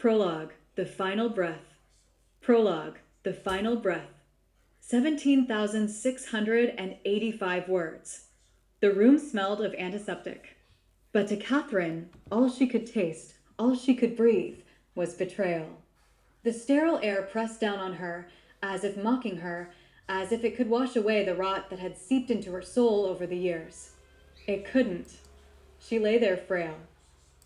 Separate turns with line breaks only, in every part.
Prologue, the final breath. Prologue, the final breath. 17,685 words. The room smelled of antiseptic. But to Catherine, all she could taste, all she could breathe, was betrayal. The sterile air pressed down on her, as if mocking her, as if it could wash away the rot that had seeped into her soul over the years. It couldn't. She lay there frail,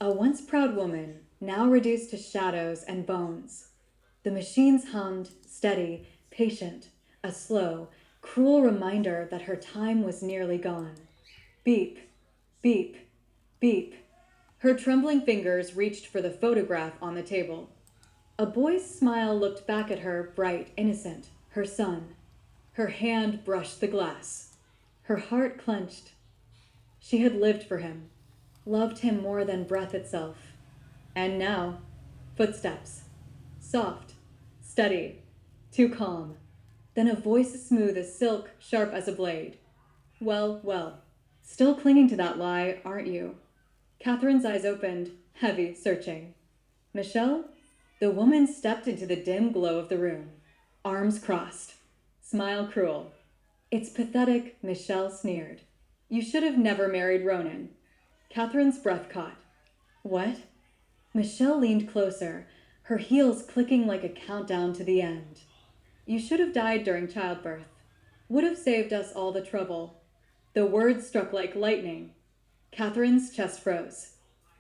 a once proud woman, now reduced to shadows and bones. The machines hummed, steady, patient, a slow, cruel reminder that her time was nearly gone. Beep, beep, beep. Her trembling fingers reached for the photograph on the table. A boy's smile looked back at her, bright, innocent, her son. Her hand brushed the glass. Her heart clenched. She had lived for him, loved him more than breath itself. And now, footsteps. Soft, steady, too calm. Then a voice smooth as silk, sharp as a blade. Well, well, still clinging to that lie, aren't you? Catherine's eyes opened, heavy, searching. Michelle? The woman stepped into the dim glow of the room. Arms crossed. Smile cruel. It's pathetic, Michelle sneered. You should have never married Ronan. Catherine's breath caught. What? Michelle leaned closer, her heels clicking like a countdown to the end. You should have died during childbirth. Would have saved us all the trouble. The words struck like lightning. Catherine's chest froze.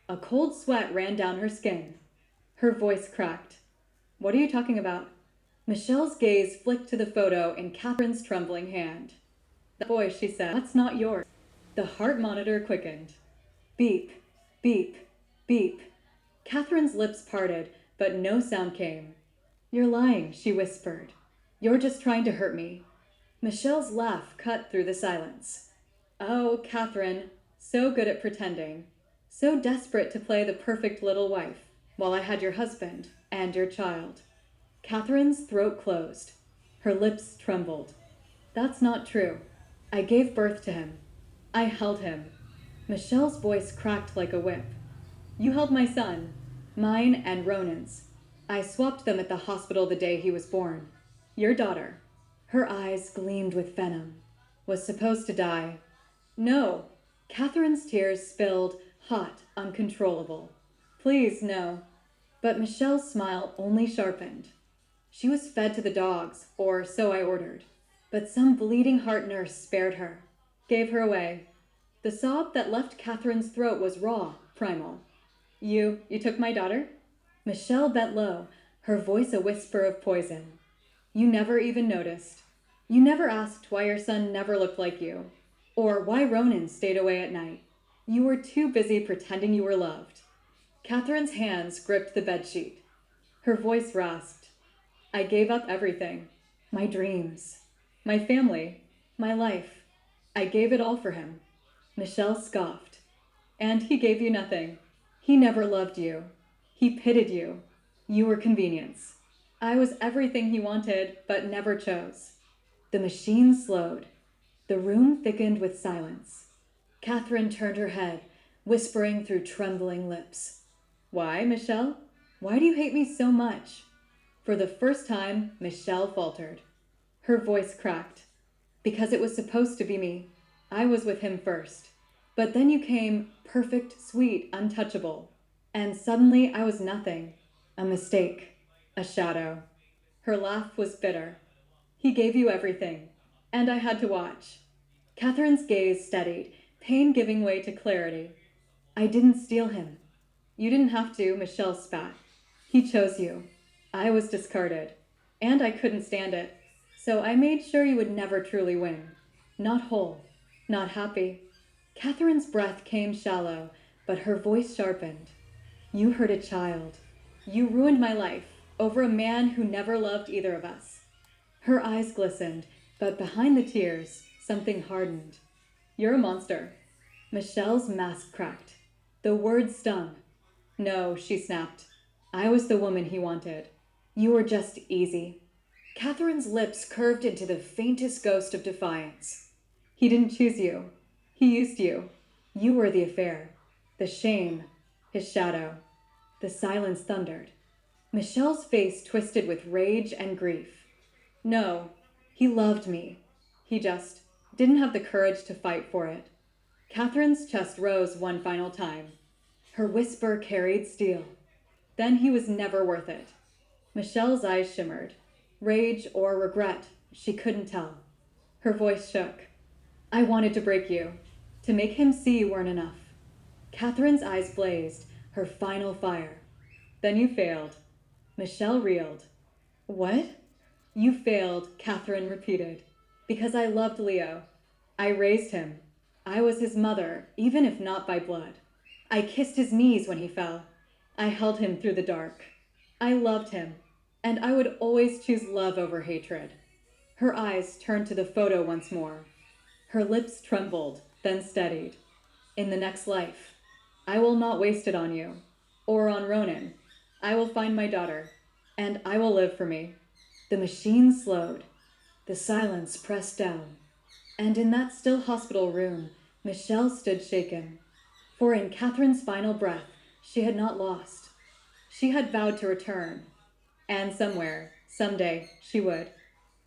A cold sweat ran down her skin. Her voice cracked. What are you talking about? Michelle's gaze flicked to the photo in Catherine's trembling hand. That boy, she said, that's not yours. The heart monitor quickened. Beep, beep, beep. Catherine's lips parted, but no sound came. You're lying, she whispered. You're just trying to hurt me. Michelle's laugh cut through the silence. Oh, Catherine, so good at pretending. So desperate to play the perfect little wife, while I had your husband and your child. Catherine's throat closed. Her lips trembled. That's not true. I gave birth to him. I held him. Michelle's voice cracked like a whip. You held my son, mine and Ronan's. I swapped them at the hospital the day he was born. Your daughter, her eyes gleamed with venom, was supposed to die. No. Catherine's tears spilled, hot, uncontrollable. Please, no. But Michelle's smile only sharpened. She was fed to the dogs, or so I ordered. But some bleeding heart nurse spared her, gave her away. The sob that left Catherine's throat was raw, primal. You took my daughter? Michelle bent low, her voice a whisper of poison. You never even noticed. You never asked why your son never looked like you, or why Ronan stayed away at night. You were too busy pretending you were loved. Catherine's hands gripped the bedsheet. Her voice rasped. I gave up everything. My dreams. My family. My life. I gave it all for him. Michelle scoffed. And he gave you nothing. He never loved you. He pitied you. You were convenience. I was everything he wanted, but never chose. The machine slowed. The room thickened with silence. Catherine turned her head, whispering through trembling lips. Why, Michelle? Why do you hate me so much? For the first time, Michelle faltered. Her voice cracked. Because it was supposed to be me. I was with him first. But then you came, perfect, sweet, untouchable. And suddenly I was nothing. A mistake. A shadow. Her laugh was bitter. He gave you everything. And I had to watch. Catherine's gaze steadied, pain giving way to clarity. I didn't steal him. You didn't have to, Michelle spat. He chose you. I was discarded. And I couldn't stand it. So I made sure you would never truly win. Not whole. Not happy. Catherine's breath came shallow, but her voice sharpened. You hurt a child. You ruined my life, over a man who never loved either of us. Her eyes glistened, but behind the tears, something hardened. You're a monster. Michelle's mask cracked. The words stung. No, she snapped. I was the woman he wanted. You were just easy. Catherine's lips curved into the faintest ghost of defiance. He didn't choose you. He used you. You were the affair. The shame. His shadow. The silence thundered. Michelle's face twisted with rage and grief. No, he loved me. He just didn't have the courage to fight for it. Catherine's chest rose one final time. Her whisper carried steel. Then he was never worth it. Michelle's eyes shimmered. Rage or regret, she couldn't tell. Her voice shook. I wanted to break you, to make him see you weren't enough. Catherine's eyes blazed, her final fire. Then you failed. Michelle reeled. What? You failed, Catherine repeated. Because I loved Leo. I raised him. I was his mother, even if not by blood. I kissed his knees when he fell. I held him through the dark. I loved him, and I would always choose love over hatred. Her eyes turned to the photo once more. Her lips trembled, then steadied. In the next life, I will not waste it on you, or on Ronan. I will find my daughter, and I will live for me. The machine slowed. The silence pressed down. And in that still hospital room, Michelle stood shaken. For in Catherine's final breath, she had not lost. She had vowed to return. And somewhere, someday, she would.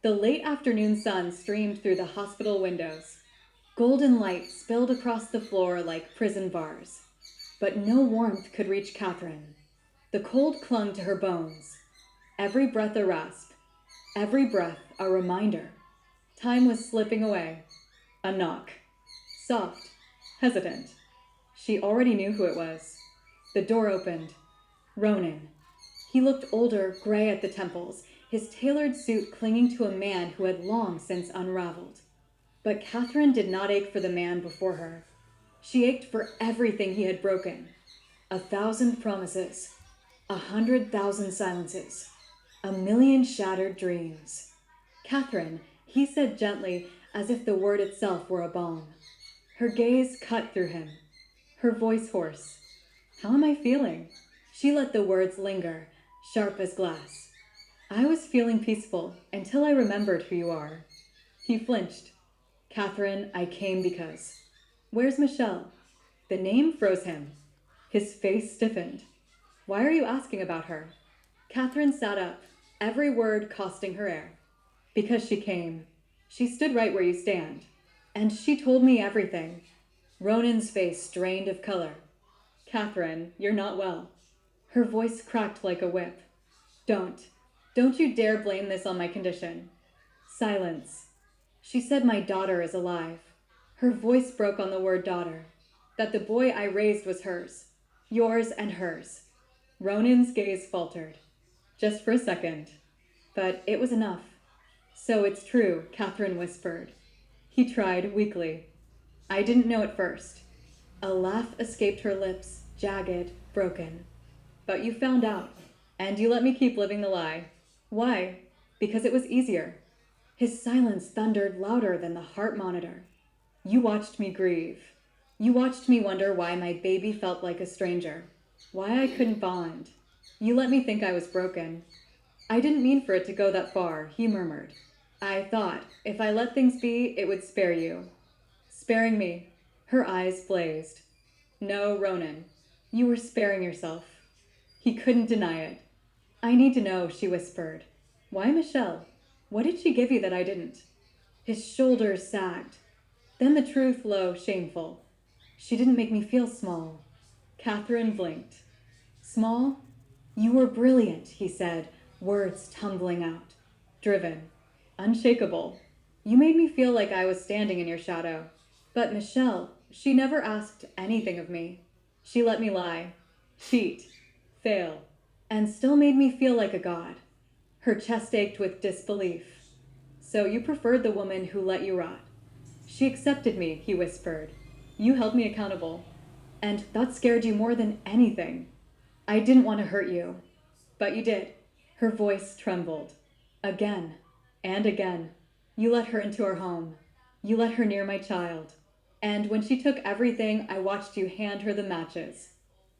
The late afternoon sun streamed through the hospital windows. Golden light spilled across the floor like prison bars. But no warmth could reach Catherine. The cold clung to her bones. Every breath a rasp. Every breath a reminder. Time was slipping away. A knock. Soft. Hesitant. She already knew who it was. The door opened. Ronan. He looked older, gray at the temples, his tailored suit clinging to a man who had long since unraveled. But Catherine did not ache for the man before her. She ached for everything he had broken. 1,000 promises. 100,000 silences. 1,000,000 shattered dreams. Catherine, he said gently, as if the word itself were a balm. Her gaze cut through him. Her voice hoarse. How am I feeling? She let the words linger, sharp as glass. I was feeling peaceful until I remembered who you are. He flinched. Catherine, I came because. Where's Michelle? The name froze him. His face stiffened. Why are you asking about her? Catherine sat up, every word costing her air. Because she came. She stood right where you stand. And she told me everything. Ronan's face drained of color. Catherine, you're not well. Her voice cracked like a whip. Don't you dare blame this on my condition. Silence. She said my daughter is alive. Her voice broke on the word daughter. That the boy I raised was hers. Yours and hers. Ronan's gaze faltered. Just for a second. But it was enough. So it's true, Catherine whispered. He tried weakly. I didn't know at first. A laugh escaped her lips, jagged, broken. But you found out, and you let me keep living the lie. Why? Because it was easier. His silence thundered louder than the heart monitor. You watched me grieve. You watched me wonder why my baby felt like a stranger. Why I couldn't bond. You let me think I was broken. I didn't mean for it to go that far, he murmured. I thought, if I let things be, it would spare you. Sparing me. Her eyes blazed. No, Ronan. You were sparing yourself. He couldn't deny it. I need to know, she whispered. Why Michelle? What did she give you that I didn't? His shoulders sagged. Then the truth, low, shameful. She didn't make me feel small. Catherine blinked. Small? You were brilliant, he said, words tumbling out. Driven. Unshakable. You made me feel like I was standing in your shadow. But Michelle, she never asked anything of me. She let me lie, cheat, fail, and still made me feel like a god. Her chest ached with disbelief. So you preferred the woman who let you rot. She accepted me, he whispered. You held me accountable. And that scared you more than anything. I didn't want to hurt you. But you did. Her voice trembled. Again and again. You let her into our home. You let her near my child. And when she took everything, I watched you hand her the matches.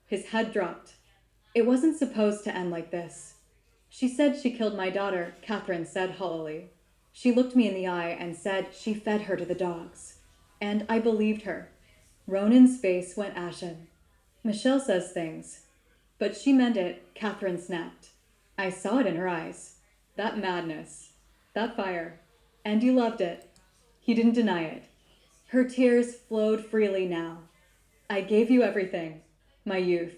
His head dropped. It wasn't supposed to end like this. She said she killed my daughter, Catherine said hollowly. She looked me in the eye and said she fed her to the dogs. And I believed her. Ronan's face went ashen. Michelle says things. But she meant it, Catherine snapped. I saw it in her eyes. That madness. That fire. And you loved it. He didn't deny it. Her tears flowed freely now. I gave you everything. My youth.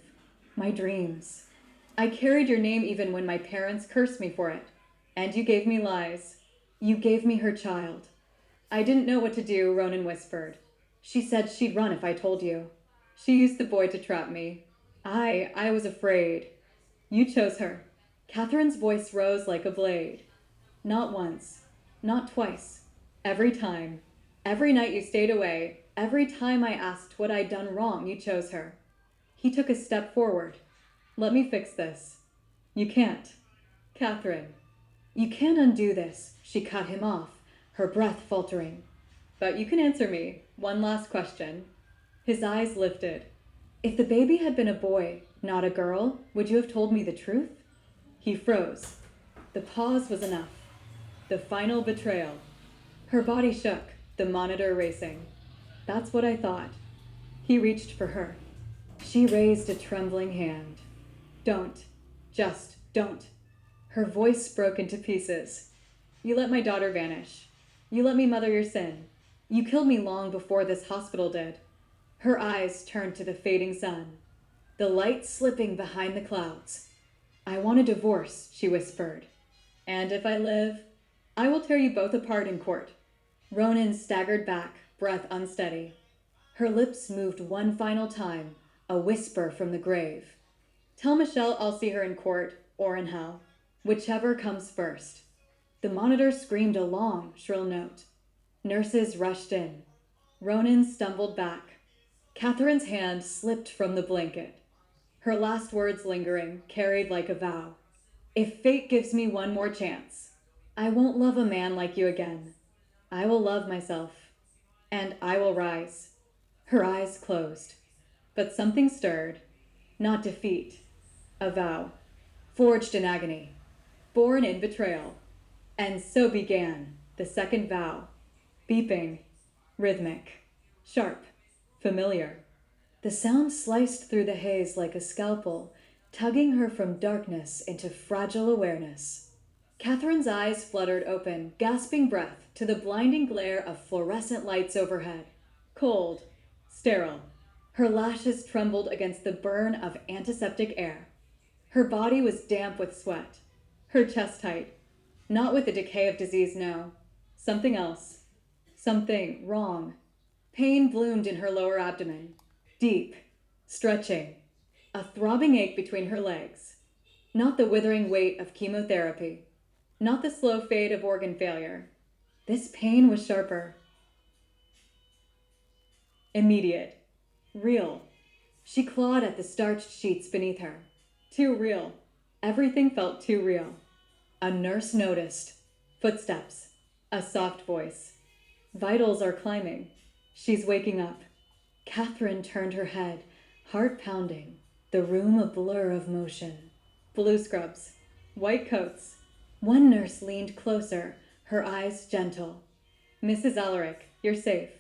My dreams. I carried your name even when my parents cursed me for it. And you gave me lies. You gave me her child. I didn't know what to do, Ronan whispered. She said she'd run if I told you. She used the boy to trap me. I was afraid. You chose her. Catherine's voice rose like a blade. Not once. Not twice. Every time. Every night you stayed away. Every time I asked what I'd done wrong, you chose her. He took a step forward. Let me fix this. You can't. Catherine. You can't undo this. She cut him off, her breath faltering. But you can answer me. One last question. His eyes lifted. If the baby had been a boy, not a girl, would you have told me the truth? He froze. The pause was enough. The final betrayal. Her body shook, the monitor racing. That's what I thought. He reached for her. She raised a trembling hand. Don't. Just don't. Her voice broke into pieces. You let my daughter vanish. You let me mother your sin. You killed me long before this hospital did. Her eyes turned to the fading sun, the light slipping behind the clouds. I want a divorce, she whispered. And if I live, I will tear you both apart in court. Ronan staggered back, breath unsteady. Her lips moved one final time, a whisper from the grave. Tell Michelle I'll see her in court or in hell, whichever comes first. The monitor screamed a long, shrill note. Nurses rushed in. Ronan stumbled back. Catherine's hand slipped from the blanket. Her last words lingering, carried like a vow. If fate gives me one more chance, I won't love a man like you again. I will love myself. And I will rise. Her eyes closed. But something stirred. Not defeat. A vow. Forged in agony. Born in betrayal. And so began the second vow. Beeping. Rhythmic. Sharp. Familiar. The sound sliced through the haze like a scalpel, tugging her from darkness into fragile awareness. Catherine's eyes fluttered open, gasping breath to the blinding glare of fluorescent lights overhead. Cold. Sterile. Her lashes trembled against the burn of antiseptic air. Her body was damp with sweat. Her chest tight. Not with the decay of disease, no. Something else. Something wrong. Pain bloomed in her lower abdomen. Deep. Stretching. A throbbing ache between her legs. Not the withering weight of chemotherapy. Not the slow fade of organ failure. This pain was sharper. Immediate. Real. She clawed at the starched sheets beneath her. Too real. Everything felt too real. A nurse noticed. Footsteps. A soft voice. Vitals are climbing. She's waking up. Catherine turned her head, heart pounding. The room a blur of motion. Blue scrubs. White coats. One nurse leaned closer, her eyes gentle. Mrs. Alaric, you're safe.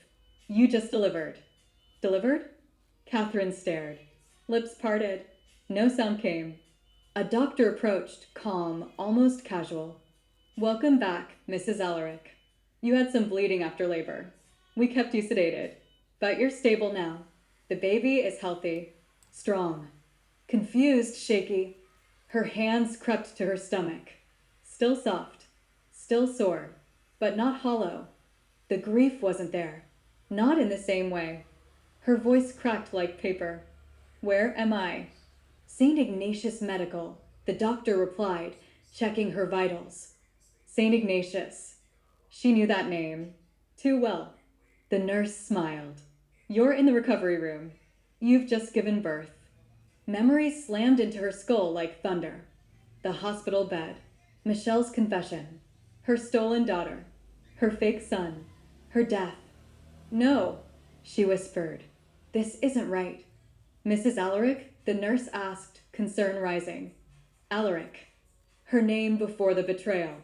You just delivered. Delivered? Catherine stared. Lips parted. No sound came. A doctor approached, calm, almost casual. Welcome back, Mrs. Alaric. You had some bleeding after labor. We kept you sedated. But you're stable now. The baby is healthy. Strong. Confused, shaky. Her hands crept to her stomach. Still soft. Still sore. But not hollow. The grief wasn't there. Not in the same way. Her voice cracked like paper. Where am I? St. Ignatius Medical, the doctor replied, checking her vitals. St. Ignatius. She knew that name. Too well. The nurse smiled. You're in the recovery room. You've just given birth. Memories slammed into her skull like thunder. The hospital bed. Michelle's confession. Her stolen daughter. Her fake son. Her death. No, she whispered. This isn't right. Mrs. Alaric, the nurse asked, concern rising. Alaric. Her name before the betrayal.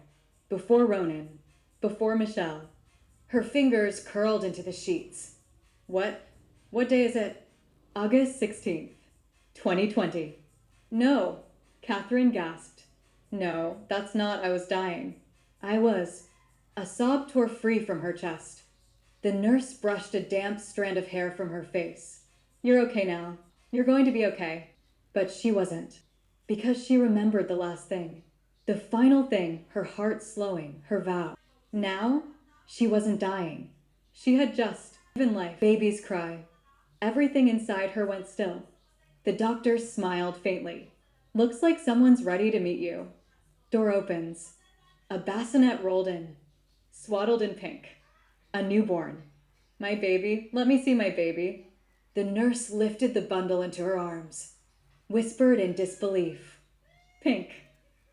Before Ronan. Before Michelle. Her fingers curled into the sheets. What day is it? August 16th, 2020. No, Catherine gasped. No, that's not I was dying. I was. A sob tore free from her chest. The nurse brushed a damp strand of hair from her face. You're okay now. You're going to be okay. But she wasn't. Because she remembered the last thing. The final thing, her heart slowing, her vow. Now, she wasn't dying. She had just given life. Babies cry. Everything inside her went still. The doctor smiled faintly. Looks like someone's ready to meet you. Door opens. A bassinet rolled in, swaddled in pink. A newborn. My baby, let me see my baby. The nurse lifted the bundle into her arms, whispered in disbelief. Pink.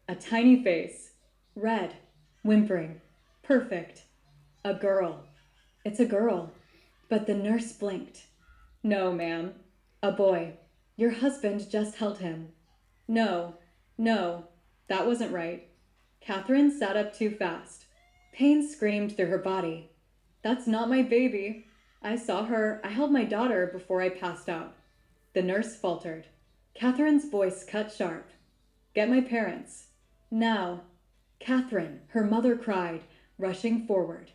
A tiny face. Red. Whimpering. Perfect. A girl. It's a girl. But the nurse blinked. No, ma'am. A boy. Your husband just held him. No. No. That wasn't right. Catherine sat up too fast. Pain screamed through her body. That's not my baby. I saw her. I held my daughter before I passed out. The nurse faltered. Catherine's voice cut sharp. Get my parents. Now. Catherine, her mother cried, rushing forward.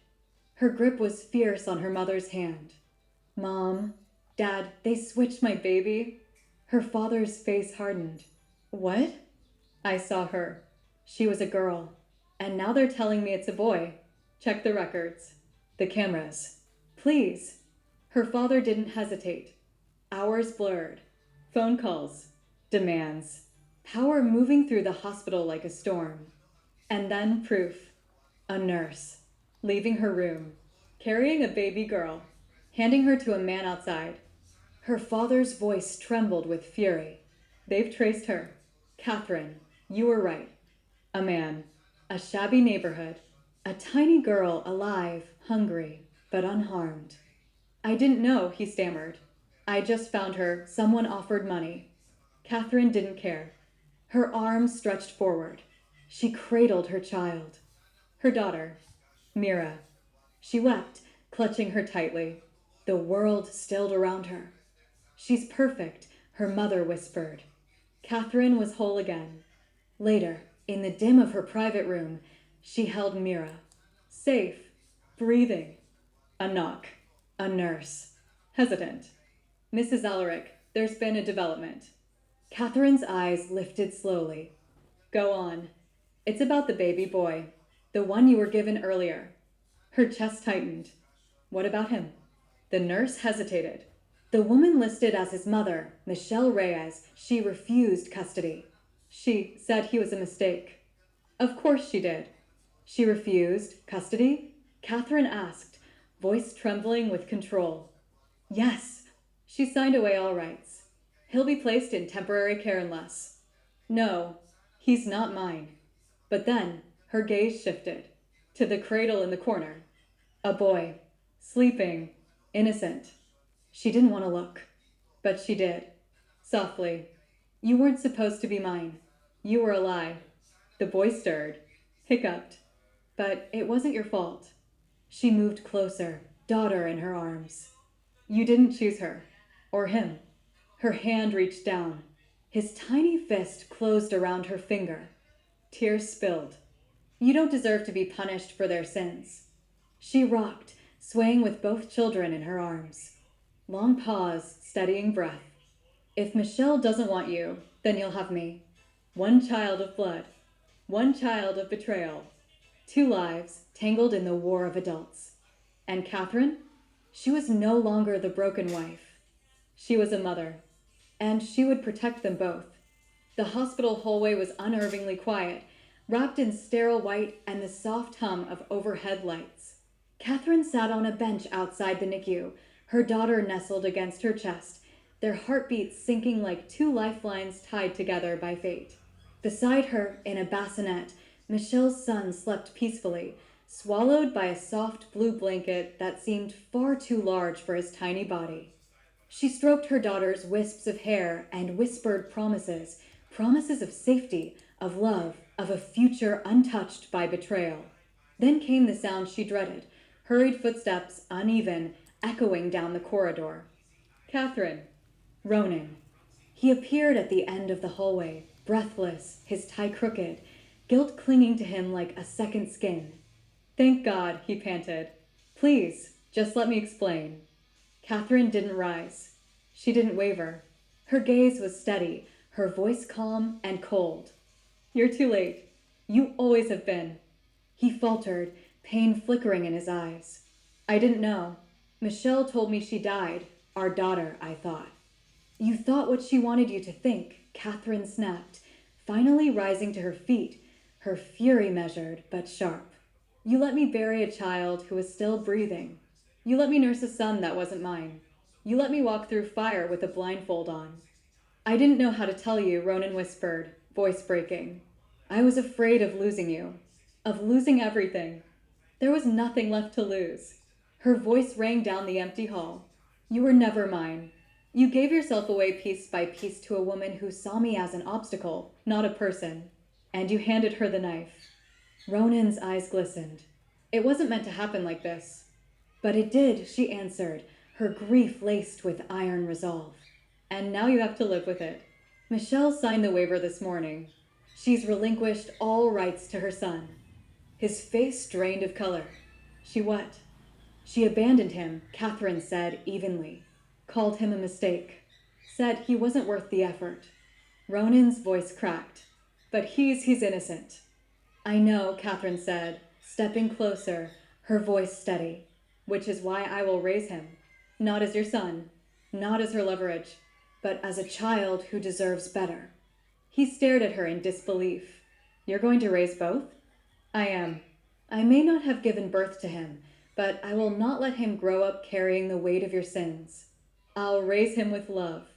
Her grip was fierce on her mother's hand. Mom, Dad, they switched my baby. Her father's face hardened. What? I saw her. She was a girl. And now they're telling me it's a boy. Check the records. The cameras. Please. Her father didn't hesitate. Hours blurred. Phone calls. Demands. Power moving through the hospital like a storm. And then proof. A nurse. Leaving her room. Carrying a baby girl. Handing her to a man outside. Her father's voice trembled with fury. They've traced her. Catherine, you were right. A man. A shabby neighborhood. A tiny girl alive, hungry, but unharmed. I didn't know, he stammered. I just found her. Someone offered money. Catherine didn't care. Her arms stretched forward. She cradled her child. Her daughter, Mira. She wept, clutching her tightly. The world stilled around her. She's perfect, her mother whispered. Catherine was whole again. Later, in the dim of her private room, she held Mira. Safe, breathing. A knock. A nurse. Hesitant. Mrs. Alaric, there's been a development. Catherine's eyes lifted slowly. Go on. It's about the baby boy, the one you were given earlier. Her chest tightened. What about him? The nurse hesitated. The woman listed as his mother, Michelle Reyes, she refused custody. She said he was a mistake. Of course she did. She refused custody? Catherine asked, voice trembling with control. Yes. She signed away all rights. He'll be placed in temporary care unless. No, he's not mine. But then her gaze shifted to the cradle in the corner. A boy, sleeping, innocent. She didn't want to look, but she did. Softly. You weren't supposed to be mine. You were a lie. The boy stirred, hiccuped. But it wasn't your fault. She moved closer, daughter in her arms. You didn't choose her. Or him. Her hand reached down. His tiny fist closed around her finger. Tears spilled. You don't deserve to be punished for their sins. She rocked, swaying with both children in her arms. Long pause, steadying breath. If Michelle doesn't want you, then you'll have me. One child of blood. One child of betrayal. Two lives tangled in the war of adults. And Catherine? She was no longer the broken wife. She was a mother. And she would protect them both. The hospital hallway was unnervingly quiet, wrapped in sterile white and the soft hum of overhead lights. Catherine sat on a bench outside the NICU, her daughter nestled against her chest, their heartbeats sinking like two lifelines tied together by fate. Beside her, in a bassinet, Michelle's son slept peacefully, swallowed by a soft blue blanket that seemed far too large for his tiny body. She stroked her daughter's wisps of hair and whispered promises, promises of safety, of love, of a future untouched by betrayal. Then came the sound she dreaded, hurried footsteps, uneven, echoing down the corridor. Catherine. Ronan. He appeared at the end of the hallway, breathless, his tie crooked, guilt clinging to him like a second skin. Thank God, he panted. Please, just let me explain. Catherine didn't rise. She didn't waver. Her gaze was steady, her voice calm and cold. You're too late. You always have been. He faltered, pain flickering in his eyes. I didn't know. Michelle told me she died. Our daughter, I thought. You thought what she wanted you to think, Catherine snapped, finally rising to her feet, her fury measured but sharp. You let me bury a child who was still breathing. You let me nurse a son that wasn't mine. You let me walk through fire with a blindfold on. I didn't know how to tell you, Ronan whispered, voice breaking. I was afraid of losing you, of losing everything. There was nothing left to lose. Her voice rang down the empty hall. You were never mine. You gave yourself away piece by piece to a woman who saw me as an obstacle, not a person. And you handed her the knife. Ronan's eyes glistened. It wasn't meant to happen like this. But it did, she answered, her grief laced with iron resolve. And now you have to live with it. Michelle signed the waiver this morning. She's relinquished all rights to her son. His face drained of color. She what? She abandoned him, Catherine said evenly. Called him a mistake. Said he wasn't worth the effort. Ronan's voice cracked. But he's innocent. I know, Catherine said, stepping closer, her voice steady. Which is why I will raise him. Not as your son, not as her leverage, but as a child who deserves better. He stared at her in disbelief. You're going to raise both? I am. I may not have given birth to him, but I will not let him grow up carrying the weight of your sins. I'll raise him with love,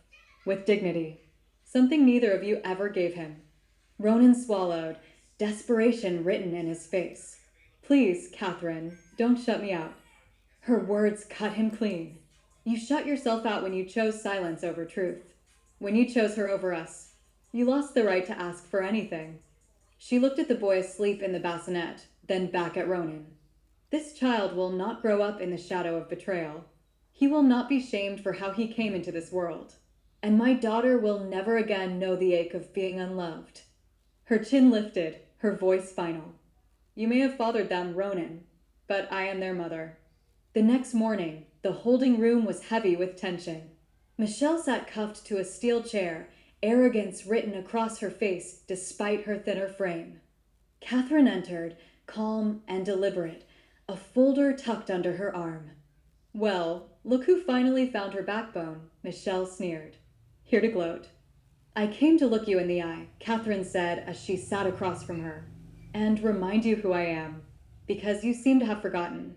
with dignity, something neither of you ever gave him. Ronan swallowed, desperation written in his face. Please, Catherine, don't shut me out. Her words cut him clean. You shut yourself out when you chose silence over truth. When you chose her over us. You lost the right to ask for anything. She looked at the boy asleep in the bassinet, then back at Ronan. This child will not grow up in the shadow of betrayal. He will not be shamed for how he came into this world. And my daughter will never again know the ache of being unloved. Her chin lifted, her voice final. You may have fathered them, Ronan, but I am their mother. The next morning, the holding room was heavy with tension. Michelle sat cuffed to a steel chair, arrogance written across her face despite her thinner frame. Catherine entered, calm and deliberate, a folder tucked under her arm. Well, look who finally found her backbone, Michelle sneered. Here to gloat. I came to look you in the eye, Catherine said as she sat across from her, and remind you who I am, because you seem to have forgotten.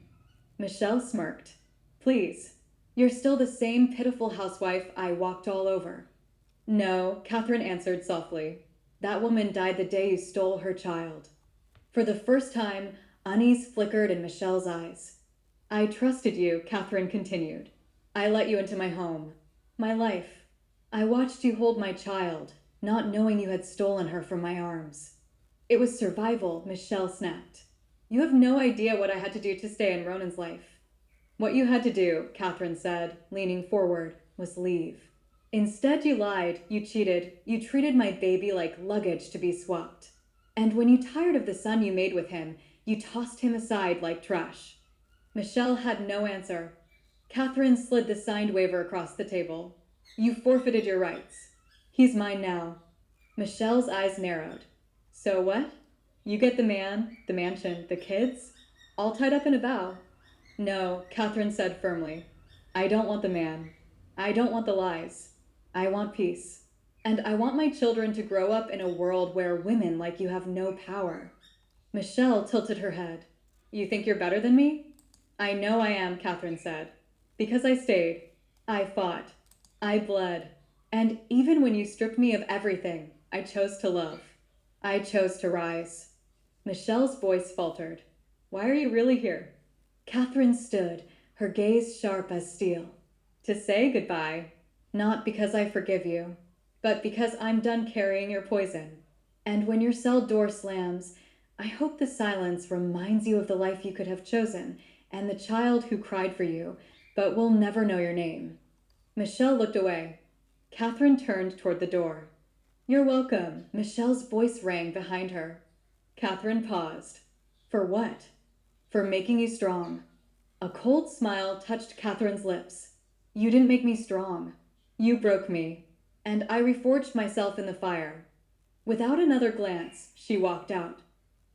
Michelle smirked. Please, you're still the same pitiful housewife I walked all over. No, Catherine answered softly. That woman died the day you stole her child. For the first time, unease flickered in Michelle's eyes. I trusted you, Catherine continued. I let you into my home, my life. I watched you hold my child, not knowing you had stolen her from my arms. It was survival, Michelle snapped. You have no idea what I had to do to stay in Ronan's life. What you had to do, Catherine said, leaning forward, was leave. Instead you lied, you cheated, you treated my baby like luggage to be swapped. And when you tired of the son you made with him, you tossed him aside like trash. Michelle had no answer. Catherine slid the signed waiver across the table. You forfeited your rights. He's mine now. Michelle's eyes narrowed. So what? You get the man, the mansion, the kids, all tied up in a bow. No, Catherine said firmly. I don't want the man. I don't want the lies. I want peace. And I want my children to grow up in a world where women like you have no power. Michelle tilted her head. You think you're better than me? I know I am, Catherine said. Because I stayed. I fought. I bled. And even when you stripped me of everything, I chose to love. I chose to rise. Michelle's voice faltered. Why are you really here? Catherine stood, her gaze sharp as steel. To say goodbye. Not because I forgive you, but because I'm done carrying your poison. And when your cell door slams, I hope the silence reminds you of the life you could have chosen and the child who cried for you, but will never know your name. Michelle looked away. Catherine turned toward the door. You're welcome, Michelle's voice rang behind her. Catherine paused. For what? For making you strong. A cold smile touched Catherine's lips. You didn't make me strong. You broke me, and I reforged myself in the fire. Without another glance, she walked out.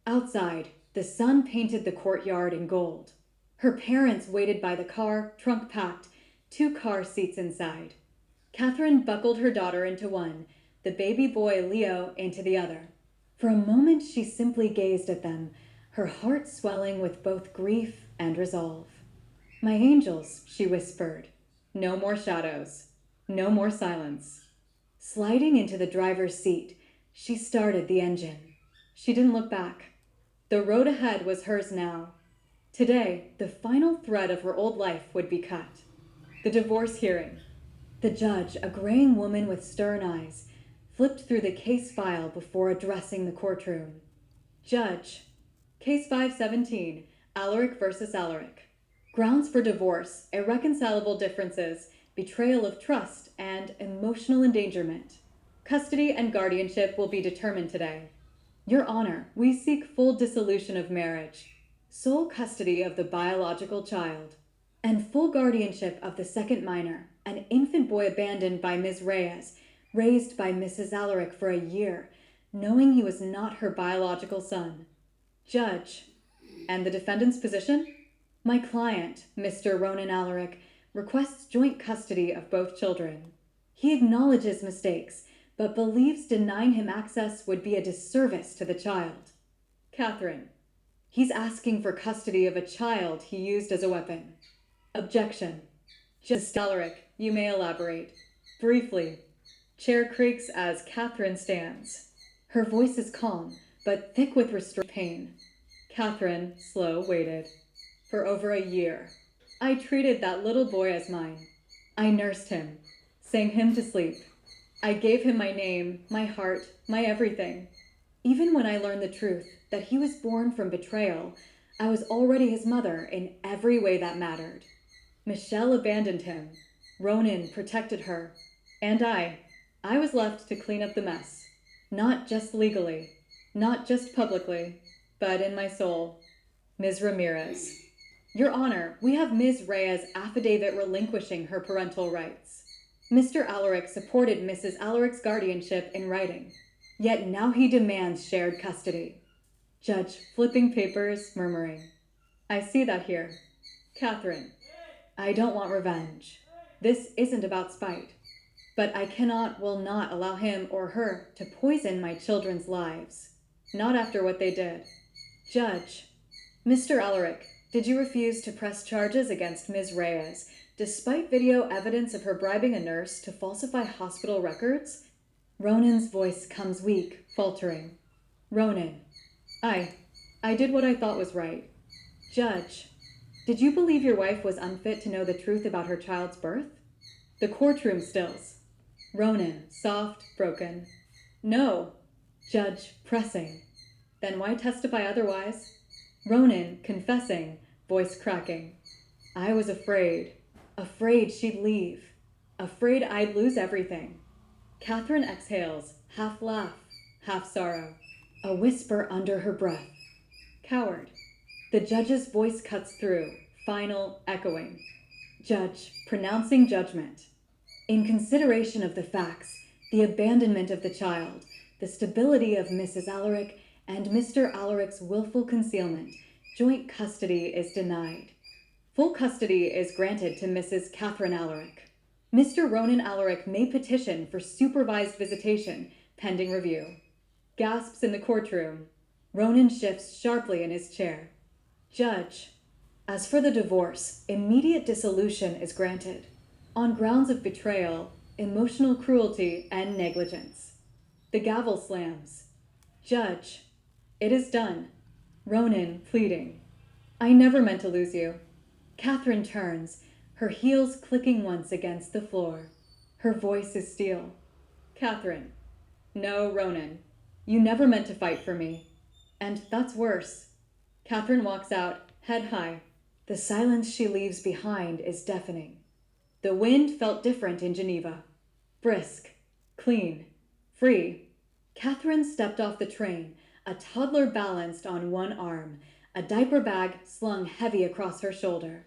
Outside, the sun painted the courtyard in gold. Her parents waited by the car, trunk packed, 2 car seats inside. Catherine buckled her daughter into one, the baby boy Leo into the other. For a moment she simply gazed at them, her heart swelling with both grief and resolve. My angels, she whispered. No more shadows. No more silence. Sliding into the driver's seat, she started the engine. She didn't look back. The road ahead was hers now. Today, the final thread of her old life would be cut. The divorce hearing. The judge, a graying woman with stern eyes, flipped through the case file before addressing the courtroom. Judge, Case 517, Alaric versus Alaric. Grounds for divorce, irreconcilable differences, betrayal of trust, and emotional endangerment. Custody and guardianship will be determined today. Your Honor, we seek full dissolution of marriage, sole custody of the biological child, and full guardianship of the second minor, an infant boy abandoned by Ms. Reyes, raised by Mrs. Alaric for a year, knowing he was not her biological son. Judge, and the defendant's position? My client, Mr. Ronan Alaric, requests joint custody of both children. He acknowledges mistakes, but believes denying him access would be a disservice to the child. Catherine, he's asking for custody of a child he used as a weapon. Objection. Just Alaric, you may elaborate. Briefly. Chair creaks as Catherine stands. Her voice is calm, but thick with restrained pain. Catherine, slow, waited. For over a year. I treated that little boy as mine. I nursed him, sang him to sleep. I gave him my name, my heart, my everything. Even when I learned the truth, that he was born from betrayal, I was already his mother in every way that mattered. Michelle abandoned him. Ronan protected her. And I was left to clean up the mess. Not just legally, not just publicly, but in my soul. Ms. Ramirez. Your Honor, we have Ms. Reyes' affidavit relinquishing her parental rights. Mr. Alaric supported Mrs. Alaric's guardianship in writing, yet now he demands shared custody. Judge, flipping papers, murmuring. I see that here. Catherine, I don't want revenge. This isn't about spite. But I will not allow him or her to poison my children's lives. Not after what they did. Judge, Mr. Alaric, did you refuse to press charges against Ms. Reyes, despite video evidence of her bribing a nurse to falsify hospital records? Ronan's voice comes weak, faltering. Ronan, I did what I thought was right. Judge, did you believe your wife was unfit to know the truth about her child's birth? The courtroom stills. Ronan, soft, broken. No. Judge, pressing. Then why testify otherwise? Ronan, confessing, voice cracking. I was afraid she'd leave, afraid I'd lose everything. Catherine exhales, half laugh, half sorrow, a whisper under her breath. Coward. The judge's voice cuts through, final, echoing. Judge, pronouncing judgment. In consideration of the facts, the abandonment of the child, the stability of Mrs. Alaric, and Mr. Alaric's willful concealment, joint custody is denied. Full custody is granted to Mrs. Catherine Alaric. Mr. Ronan Alaric may petition for supervised visitation, pending review. Gasps in the courtroom. Ronan shifts sharply in his chair. Judge, as for the divorce, immediate dissolution is granted, on grounds of betrayal, emotional cruelty, and negligence. The gavel slams. Judge, it is done. Ronan, pleading. I never meant to lose you. Catherine turns, her heels clicking once against the floor. Her voice is steel. Catherine, no, Ronan, you never meant to fight for me. And that's worse. Catherine walks out, head high. The silence she leaves behind is deafening. The wind felt different in Geneva. Brisk, clean, free. Catherine stepped off the train, a toddler balanced on one arm, a diaper bag slung heavy across her shoulder.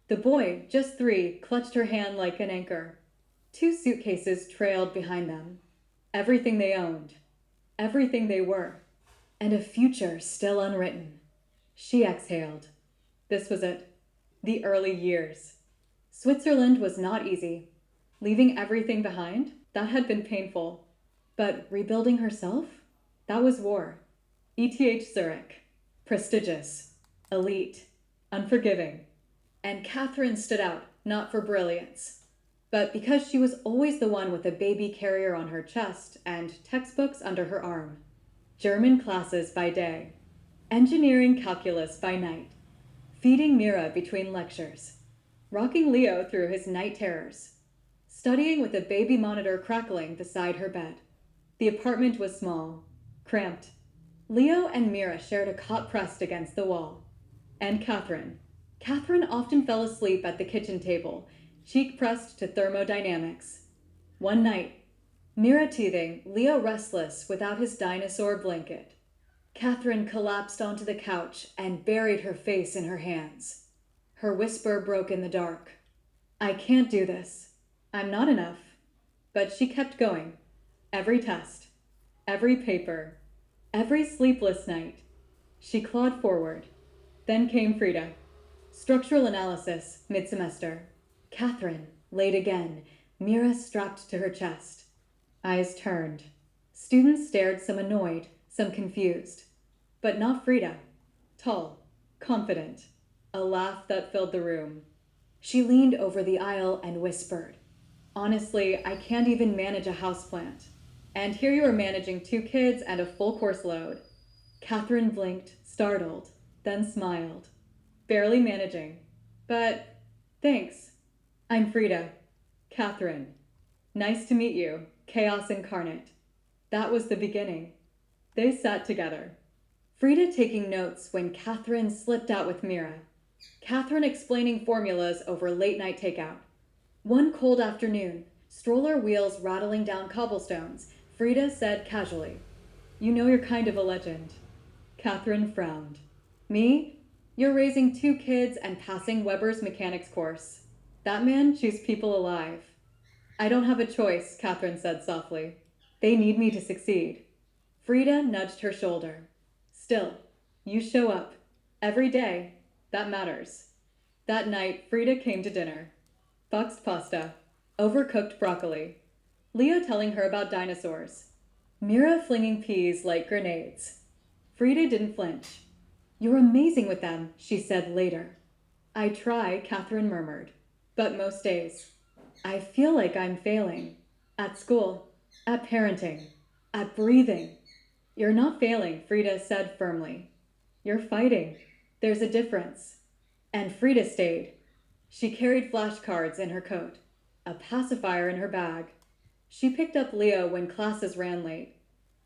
The boy, just 3, clutched her hand like an anchor. 2 suitcases trailed behind them. Everything they owned, everything they were, and a future still unwritten. She exhaled. This was it. The early years. Switzerland was not easy. Leaving everything behind, that had been painful. But rebuilding herself? That was war. ETH Zurich. Prestigious. Elite. Unforgiving. And Catherine stood out, not for brilliance, but because she was always the one with a baby carrier on her chest and textbooks under her arm. German classes by day. Engineering calculus by night. Feeding Mira between lectures. Rocking Leo through his night terrors. Studying with a baby monitor crackling beside her bed. The apartment was small, cramped. Leo and Mira shared a cot pressed against the wall. And Catherine. Catherine often fell asleep at the kitchen table, cheek pressed to thermodynamics. One night, Mira teething, Leo restless without his dinosaur blanket. Catherine collapsed onto the couch and buried her face in her hands. Her whisper broke in the dark. I can't do this. I'm not enough. But she kept going. Every test, every paper, every sleepless night. She clawed forward. Then came Frida. Structural analysis, mid-semester. Catherine, late again, Mira strapped to her chest. Eyes turned. Students stared, some annoyed, some confused. But not Frida. Tall, confident. A laugh that filled the room. She leaned over the aisle and whispered, Honestly, I can't even manage a houseplant. And here you are managing 2 kids and a full course load. Catherine blinked, startled, then smiled. Barely managing. But thanks. I'm Frida. Catherine. Nice to meet you, chaos incarnate. That was the beginning. They sat together. Frida taking notes when Catherine slipped out with Mira. Catherine explaining formulas over late night takeout. One cold afternoon, stroller wheels rattling down cobblestones, Frida said casually, You know you're kind of a legend. Catherine frowned. Me? You're raising 2 kids and passing Weber's mechanics course. That man chews people alive. I don't have a choice, Catherine said softly. They need me to succeed. Frida nudged her shoulder. Still, you show up. Every day. That matters. That night, Frida came to dinner. Boxed pasta. Overcooked broccoli. Leo telling her about dinosaurs. Mira flinging peas like grenades. Frida didn't flinch. You're amazing with them, she said later. I try, Catherine murmured. But most days. I feel like I'm failing. At school. At parenting. At breathing. You're not failing, Frida said firmly. You're fighting. There's a difference. And Frida stayed. She carried flashcards in her coat, a pacifier in her bag. She picked up Leo when classes ran late.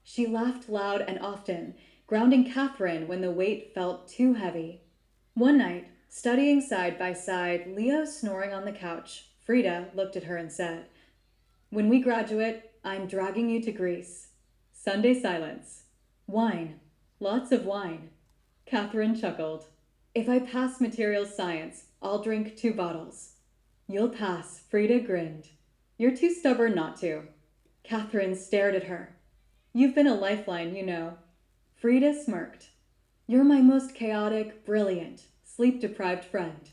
She laughed loud and often, grounding Catherine when the weight felt too heavy. One night, studying side by side, Leo snoring on the couch, Frida looked at her and said, When we graduate, I'm dragging you to Greece. Sunday silence. Wine. Lots of wine. Catherine chuckled. If I pass materials science, I'll drink 2 bottles. You'll pass, Frida grinned. You're too stubborn not to. Catherine stared at her. You've been a lifeline, you know. Frida smirked. You're my most chaotic, brilliant, sleep-deprived friend.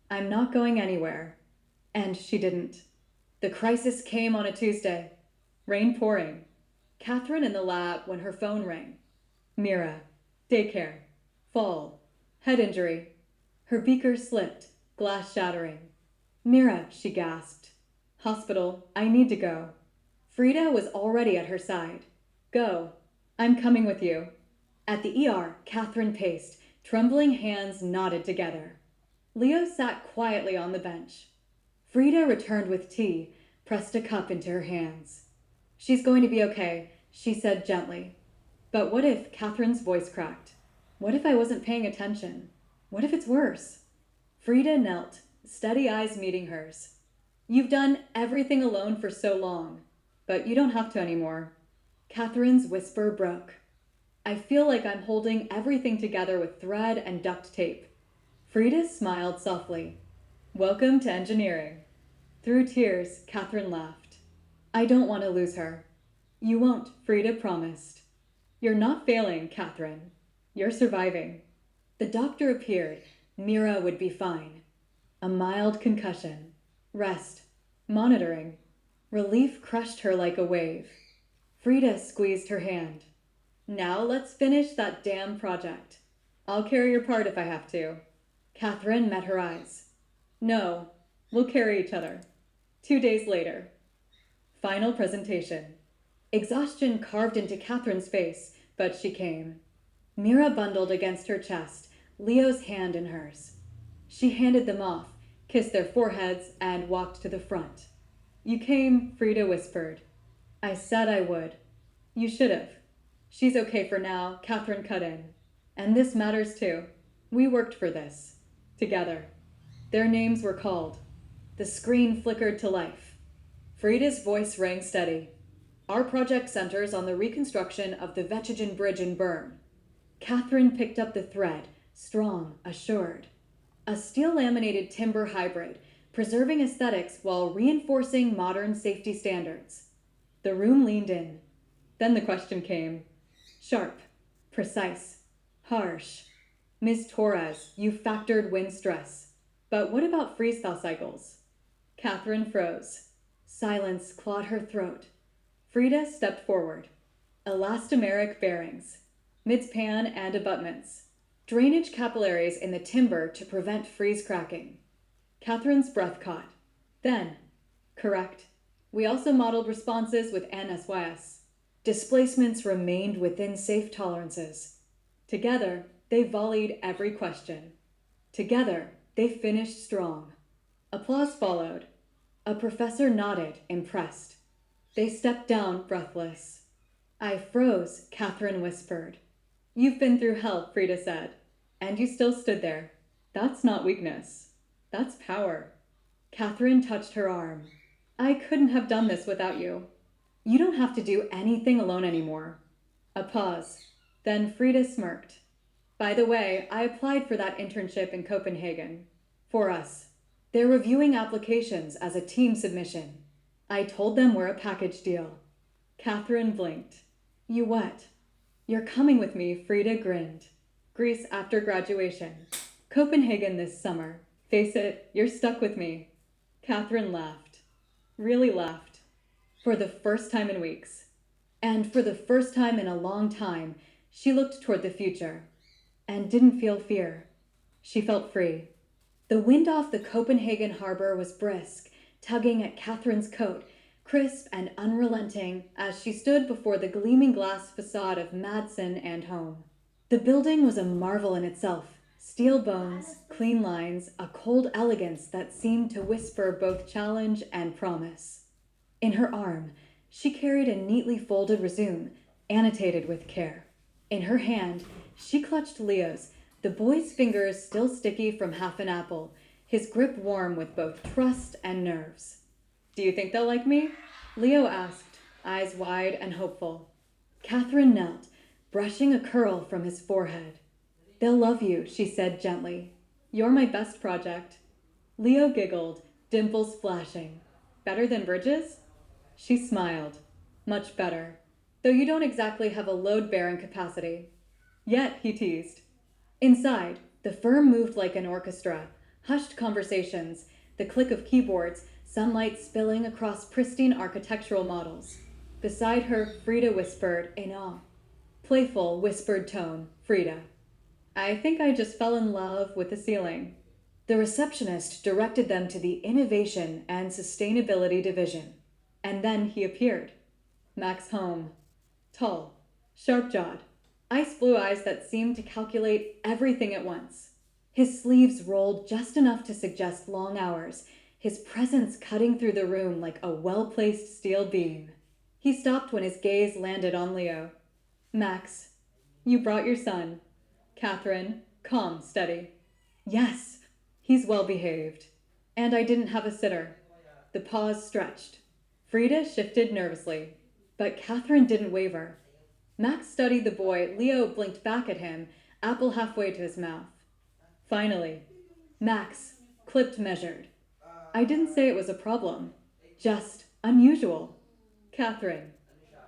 I'm not going anywhere. And she didn't. The crisis came on a Tuesday. Rain pouring. Catherine in the lab when her phone rang. Mira. Daycare. Fall. Head injury. Her beaker slipped, glass shattering. Mira, she gasped. Hospital, I need to go. Frida was already at her side. Go. I'm coming with you. At the ER, Catherine paced, trembling hands knotted together. Leo sat quietly on the bench. Frida returned with tea, pressed a cup into her hands. She's going to be okay, she said gently. But what if Catherine's voice cracked? What if I wasn't paying attention? What if it's worse? Frida knelt, steady eyes meeting hers. You've done everything alone for so long, but you don't have to anymore. Catherine's whisper broke. I feel like I'm holding everything together with thread and duct tape. Frida smiled softly. Welcome to engineering. Through tears, Catherine laughed. I don't want to lose her. You won't, Frida promised. You're not failing, Catherine. You're surviving. The doctor appeared. Mira would be fine. A mild concussion. Rest. Monitoring. Relief crushed her like a wave. Frida squeezed her hand. Now let's finish that damn project. I'll carry your part if I have to. Catherine met her eyes. No, we'll carry each other. 2 days later. Final presentation. Exhaustion carved into Catherine's face, but she came. Mira bundled against her chest, Leo's hand in hers. She handed them off, kissed their foreheads, and walked to the front. You came, Frida whispered. I said I would. You should have. She's okay for now, Catherine cut in. And this matters too. We worked for this. Together. Their names were called. The screen flickered to life. Frida's voice rang steady. Our project centers on the reconstruction of the Vechigen Bridge in Bern. Catherine picked up the thread, strong, assured. A steel-laminated timber hybrid, preserving aesthetics while reinforcing modern safety standards. The room leaned in. Then the question came. Sharp, precise, harsh. Ms. Torres, you factored wind stress. But what about freeze-thaw cycles? Catherine froze. Silence clawed her throat. Frida stepped forward. Elastomeric bearings. Midspan and abutments. Drainage capillaries in the timber to prevent freeze cracking. Catherine's breath caught. Then, correct. We also modeled responses with NSYS. Displacements remained within safe tolerances. Together, they volleyed every question. Together, they finished strong. Applause followed. A professor nodded, impressed. They stepped down, breathless. I froze, Catherine whispered. You've been through hell, Frida said. And you still stood there. That's not weakness. That's power. Catherine touched her arm. I couldn't have done this without you. You don't have to do anything alone anymore. A pause. Then Frida smirked. By the way, I applied for that internship in Copenhagen. For us. They're reviewing applications as a team submission. I told them we're a package deal. Catherine blinked. You what? You're coming with me, Frida grinned. Greece after graduation. Copenhagen this summer. Face it, you're stuck with me. Catherine laughed. Really laughed. For the first time in weeks. And for the first time in a long time, she looked toward the future. And didn't feel fear. She felt free. The wind off the Copenhagen harbor was brisk, tugging at Catherine's coat, crisp and unrelenting as she stood before the gleaming glass facade of Madsen and home. The building was a marvel in itself. Steel bones, clean lines, a cold elegance that seemed to whisper both challenge and promise. In her arm, she carried a neatly folded resume, annotated with care. In her hand, she clutched Leo's, the boy's fingers still sticky from half an apple, his grip warm with both trust and nerves. Do you think they'll like me? Leo asked, eyes wide and hopeful. Catherine knelt, brushing a curl from his forehead. They'll love you, she said gently. You're my best project. Leo giggled, dimples flashing. Better than bridges? She smiled. Much better. Though you don't exactly have a load-bearing capacity. Yet, he teased. Inside, the firm moved like an orchestra, hushed conversations, the click of keyboards, sunlight spilling across pristine architectural models. Beside her, Frida whispered, in awe. Playful, whispered tone, Frida. I think I just fell in love with the ceiling. The receptionist directed them to the Innovation and Sustainability Division. And then he appeared. Max Home. Tall, sharp-jawed, ice-blue eyes that seemed to calculate everything at once. His sleeves rolled just enough to suggest long hours, his presence cutting through the room like a well-placed steel beam. He stopped when his gaze landed on Leo. Max, you brought your son. Catherine, calm, steady. Yes, he's well-behaved. And I didn't have a sitter. The pause stretched. Frida shifted nervously, but Catherine didn't waver. Max studied the boy. Leo blinked back at him, apple halfway to his mouth. Finally, Max, clipped measured. I didn't say it was a problem. Just unusual. Catherine.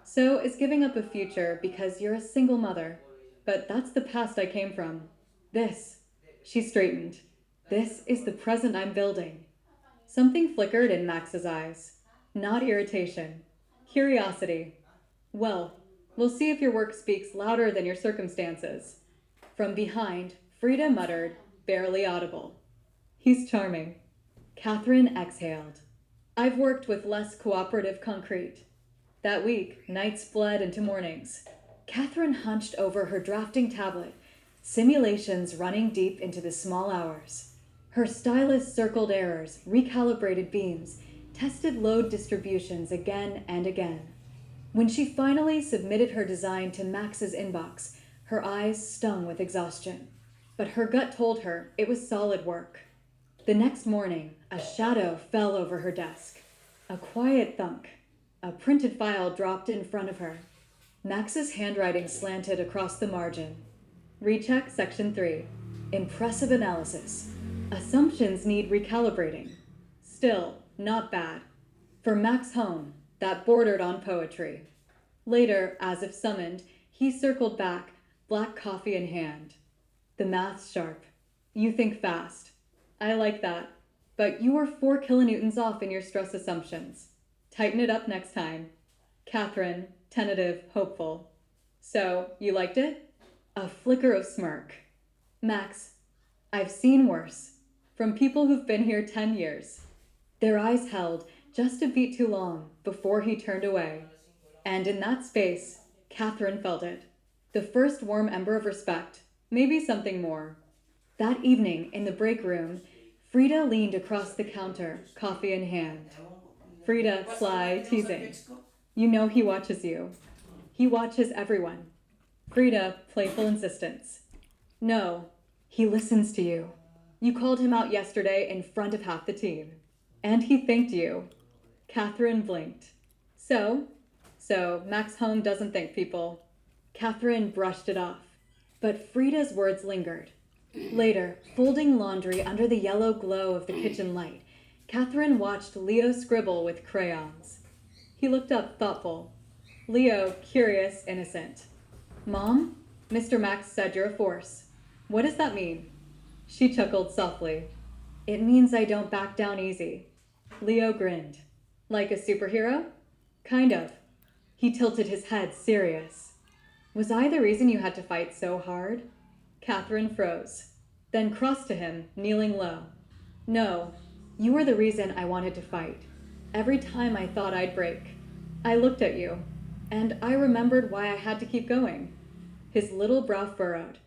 So is giving up a future because you're a single mother. But that's the past I came from. This. She straightened. This is the present I'm building. Something flickered in Max's eyes. Not irritation. Curiosity. Well, we'll see if your work speaks louder than your circumstances. From behind, Frida muttered, barely audible. He's charming. Catherine exhaled. I've worked with less cooperative concrete. That week, nights bled into mornings. Catherine hunched over her drafting tablet, simulations running deep into the small hours. Her stylus circled errors, recalibrated beams, tested load distributions again and again. When she finally submitted her design to Max's inbox, her eyes stung with exhaustion. But her gut told her it was solid work. The next morning, a shadow fell over her desk. A quiet thunk. A printed file dropped in front of her. Max's handwriting slanted across the margin. Recheck Section 3. Impressive analysis. Assumptions need recalibrating. Still, not bad. For Max Home, that bordered on poetry. Later, as if summoned, he circled back, black coffee in hand. The math's sharp. You think fast. I like that. But you were 4 kilonewtons off in your stress assumptions. Tighten it up next time. Catherine, tentative, hopeful. So, you liked it? A flicker of smirk. Max, I've seen worse. From people who've been here 10 years. Their eyes held just a beat too long before he turned away. And in that space, Catherine felt it. The first warm ember of respect, maybe something more. That evening, in the break room, Frida leaned across the counter, coffee in hand. Frida, sly, teasing. You know he watches you. He watches everyone. Frida, playful insistence. No, he listens to you. You called him out yesterday in front of half the team. And he thanked you. Catherine blinked. So, Max Home doesn't thank people. Catherine brushed it off. But Frida's words lingered. Later, folding laundry under the yellow glow of the kitchen light, Catherine watched Leo scribble with crayons. He looked up thoughtful. Leo, curious, innocent. Mom, Mr. Max said you're a force. What does that mean? She chuckled softly. It means I don't back down easy. Leo grinned. Like a superhero? Kind of. He tilted his head, serious. Was I the reason you had to fight so hard? Catherine froze, then crossed to him, kneeling low. No, you were the reason I wanted to fight. Every time I thought I'd break, I looked at you, and I remembered why I had to keep going. His little brow furrowed.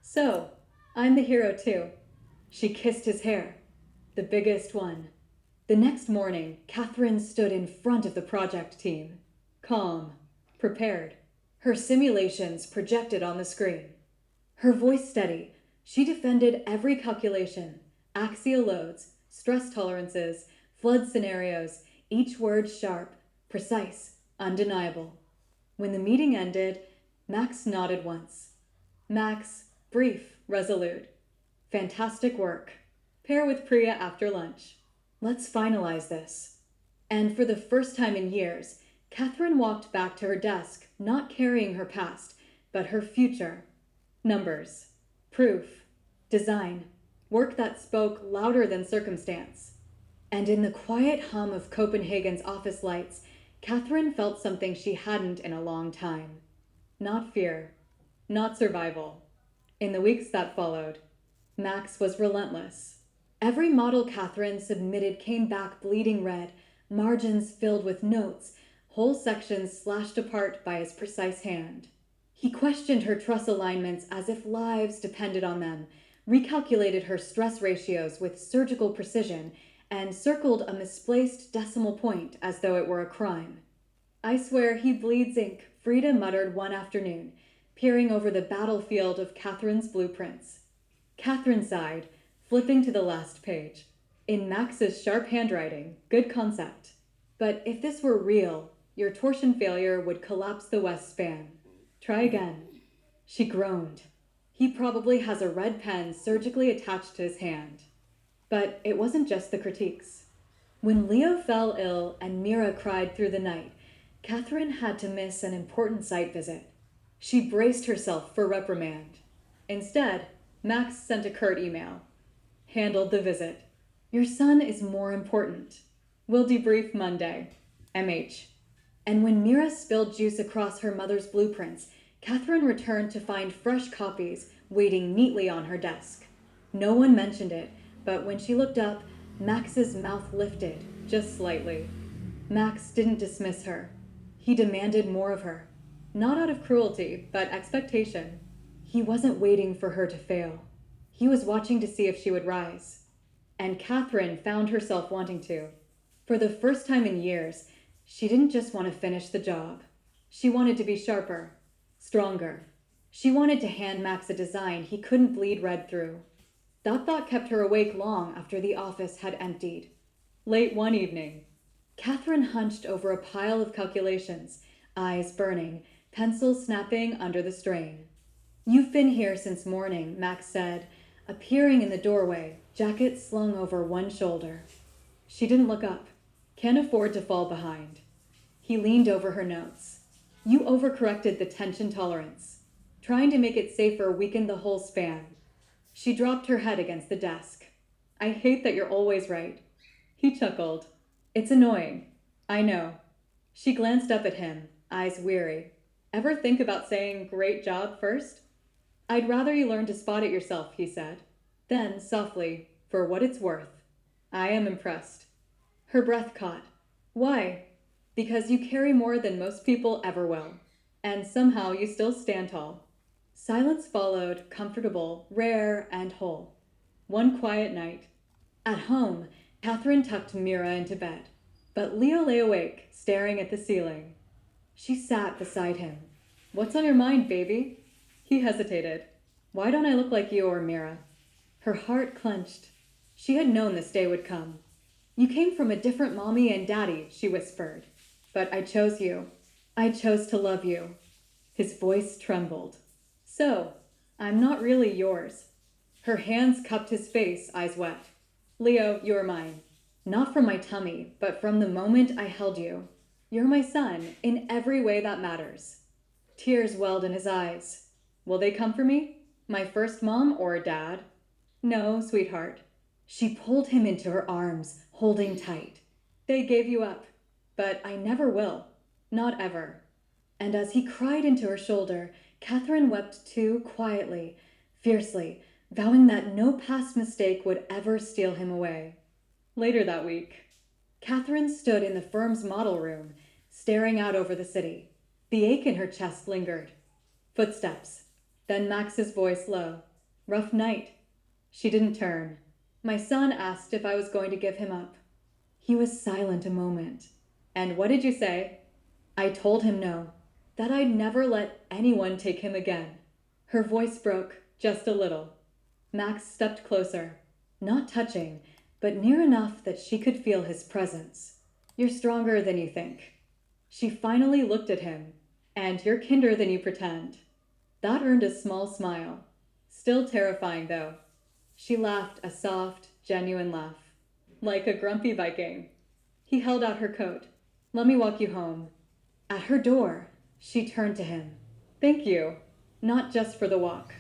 So, I'm the hero too. She kissed his hair, the biggest one. The next morning, Catherine stood in front of the project team, calm, prepared, her simulations projected on the screen. Her voice steady, she defended every calculation, axial loads, stress tolerances, flood scenarios, each word sharp, precise, undeniable. When the meeting ended, Max nodded once. Max, brief, resolute. Fantastic work. Pair with Priya after lunch. Let's finalize this. And for the first time in years, Catherine walked back to her desk, not carrying her past, but her future. Numbers, proof, design, work that spoke louder than circumstance. And in the quiet hum of Copenhagen's office lights, Catherine felt something she hadn't in a long time. Not fear, not survival. In the weeks that followed, Max was relentless. Every model Catherine submitted came back bleeding red, margins filled with notes, whole sections slashed apart by his precise hand. He questioned her truss alignments as if lives depended on them, recalculated her stress ratios with surgical precision, and circled a misplaced decimal point as though it were a crime. I swear he bleeds ink, Frida muttered one afternoon, peering over the battlefield of Catherine's blueprints. Catherine sighed, flipping to the last page. In Max's sharp handwriting, good concept. But if this were real, your torsion failure would collapse the west span. Try again. She groaned. He probably has a red pen surgically attached to his hand. But it wasn't just the critiques. When Leo fell ill and Mira cried through the night, Catherine had to miss an important site visit. She braced herself for reprimand. Instead, Max sent a curt email. Handled the visit. Your son is more important. We'll debrief Monday. MH. And when Mira spilled juice across her mother's blueprints, Catherine returned to find fresh copies waiting neatly on her desk. No one mentioned it, but when she looked up, Max's mouth lifted, just slightly. Max didn't dismiss her. He demanded more of her. Not out of cruelty, but expectation. He wasn't waiting for her to fail. He was watching to see if she would rise. And Catherine found herself wanting to. For the first time in years, she didn't just want to finish the job. She wanted to be sharper, stronger. She wanted to hand Max a design he couldn't bleed red through. That thought kept her awake long after the office had emptied. Late one evening, Catherine hunched over a pile of calculations, eyes burning, pencil snapping under the strain. You've been here since morning, Max said, appearing in the doorway, jacket slung over one shoulder. She didn't look up. Can't afford to fall behind. He leaned over her notes. You overcorrected the tension tolerance. Trying to make it safer weakened the whole span. She dropped her head against the desk. I hate that you're always right. He chuckled. It's annoying. I know. She glanced up at him, eyes weary. Ever think about saying great job first? I'd rather you learn to spot it yourself, he said. Then, softly, for what it's worth. I am impressed. Her breath caught. Why? Because you carry more than most people ever will. And somehow you still stand tall. Silence followed, comfortable, rare, and whole. One quiet night. At home, Catherine tucked Mira into bed. But Leo lay awake, staring at the ceiling. She sat beside him. What's on your mind, baby? He hesitated. Why don't I look like you or Mira? Her heart clenched. She had known this day would come. You came from a different mommy and daddy, she whispered. But I chose you. I chose to love you. His voice trembled. So, I'm not really yours. Her hands cupped his face, eyes wet. Leo, you're mine. Not from my tummy, but from the moment I held you. You're my son, in every way that matters. Tears welled in his eyes. Will they come for me? My first mom or dad? No, sweetheart. She pulled him into her arms, holding tight. They gave you up, but I never will. Not ever. And as he cried into her shoulder, Catherine wept too, quietly, fiercely, vowing that no past mistake would ever steal him away. Later that week, Catherine stood in the firm's model room, staring out over the city. The ache in her chest lingered. Footsteps. Then Max's voice low. Rough night. She didn't turn. My son asked if I was going to give him up. He was silent a moment. And what did you say? I told him no, that I'd never let anyone take him again. Her voice broke, just a little. Max stepped closer, not touching, but near enough that she could feel his presence. You're stronger than you think. She finally looked at him. And you're kinder than you pretend. That earned a small smile. Still terrifying, though. She laughed a soft, genuine laugh. Like a grumpy Viking. He held out her coat. Let me walk you home. At her door, she turned to him. Thank you. Not just for the walk.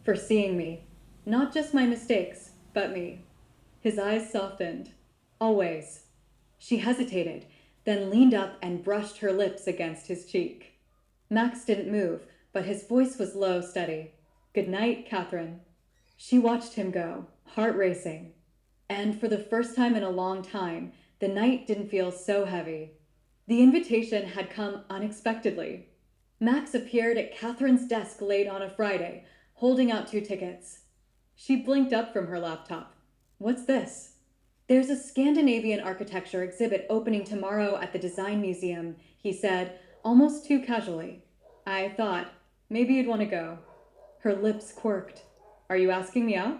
For seeing me. Not just my mistakes, but me. His eyes softened. Always. She hesitated, then leaned up and brushed her lips against his cheek. Max didn't move, but his voice was low, steady. Good night, Catherine. She watched him go, heart racing. And for the first time in a long time, the night didn't feel so heavy. The invitation had come unexpectedly. Max appeared at Catherine's desk late on a Friday, holding out 2 tickets. She blinked up from her laptop. What's this? There's a Scandinavian architecture exhibit opening tomorrow at the Design Museum, he said, almost too casually. I thought, maybe you'd want to go. Her lips quirked. Are you asking me out?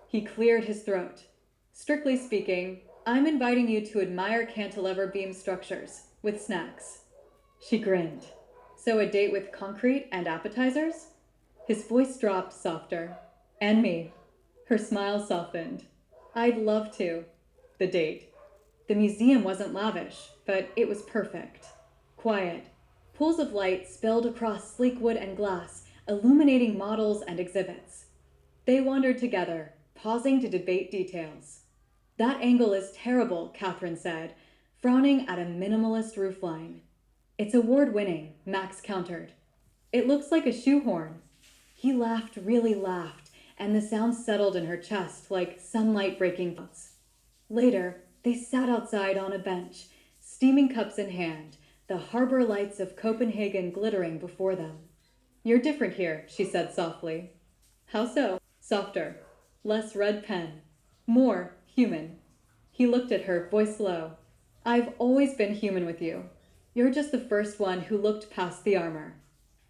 He cleared his throat. Strictly speaking, I'm inviting you to admire cantilever beam structures, with snacks. She grinned. So a date with concrete and appetizers? His voice dropped softer. And me. Her smile softened. I'd love to. The date. The museum wasn't lavish, but it was perfect. Quiet. Pools of light spilled across sleek wood and glass, illuminating models and exhibits. They wandered together, pausing to debate details. That angle is terrible, Catherine said, frowning at a minimalist roofline. It's award-winning, Max countered. It looks like a shoehorn. He laughed, really laughed, and the sound settled in her chest like sunlight breaking clouds. Later, they sat outside on a bench, steaming cups in hand, the harbor lights of Copenhagen glittering before them. You're different here, she said softly. How so? Softer. Less red pen. More human. He looked at her, voice low. I've always been human with you. You're just the first one who looked past the armor.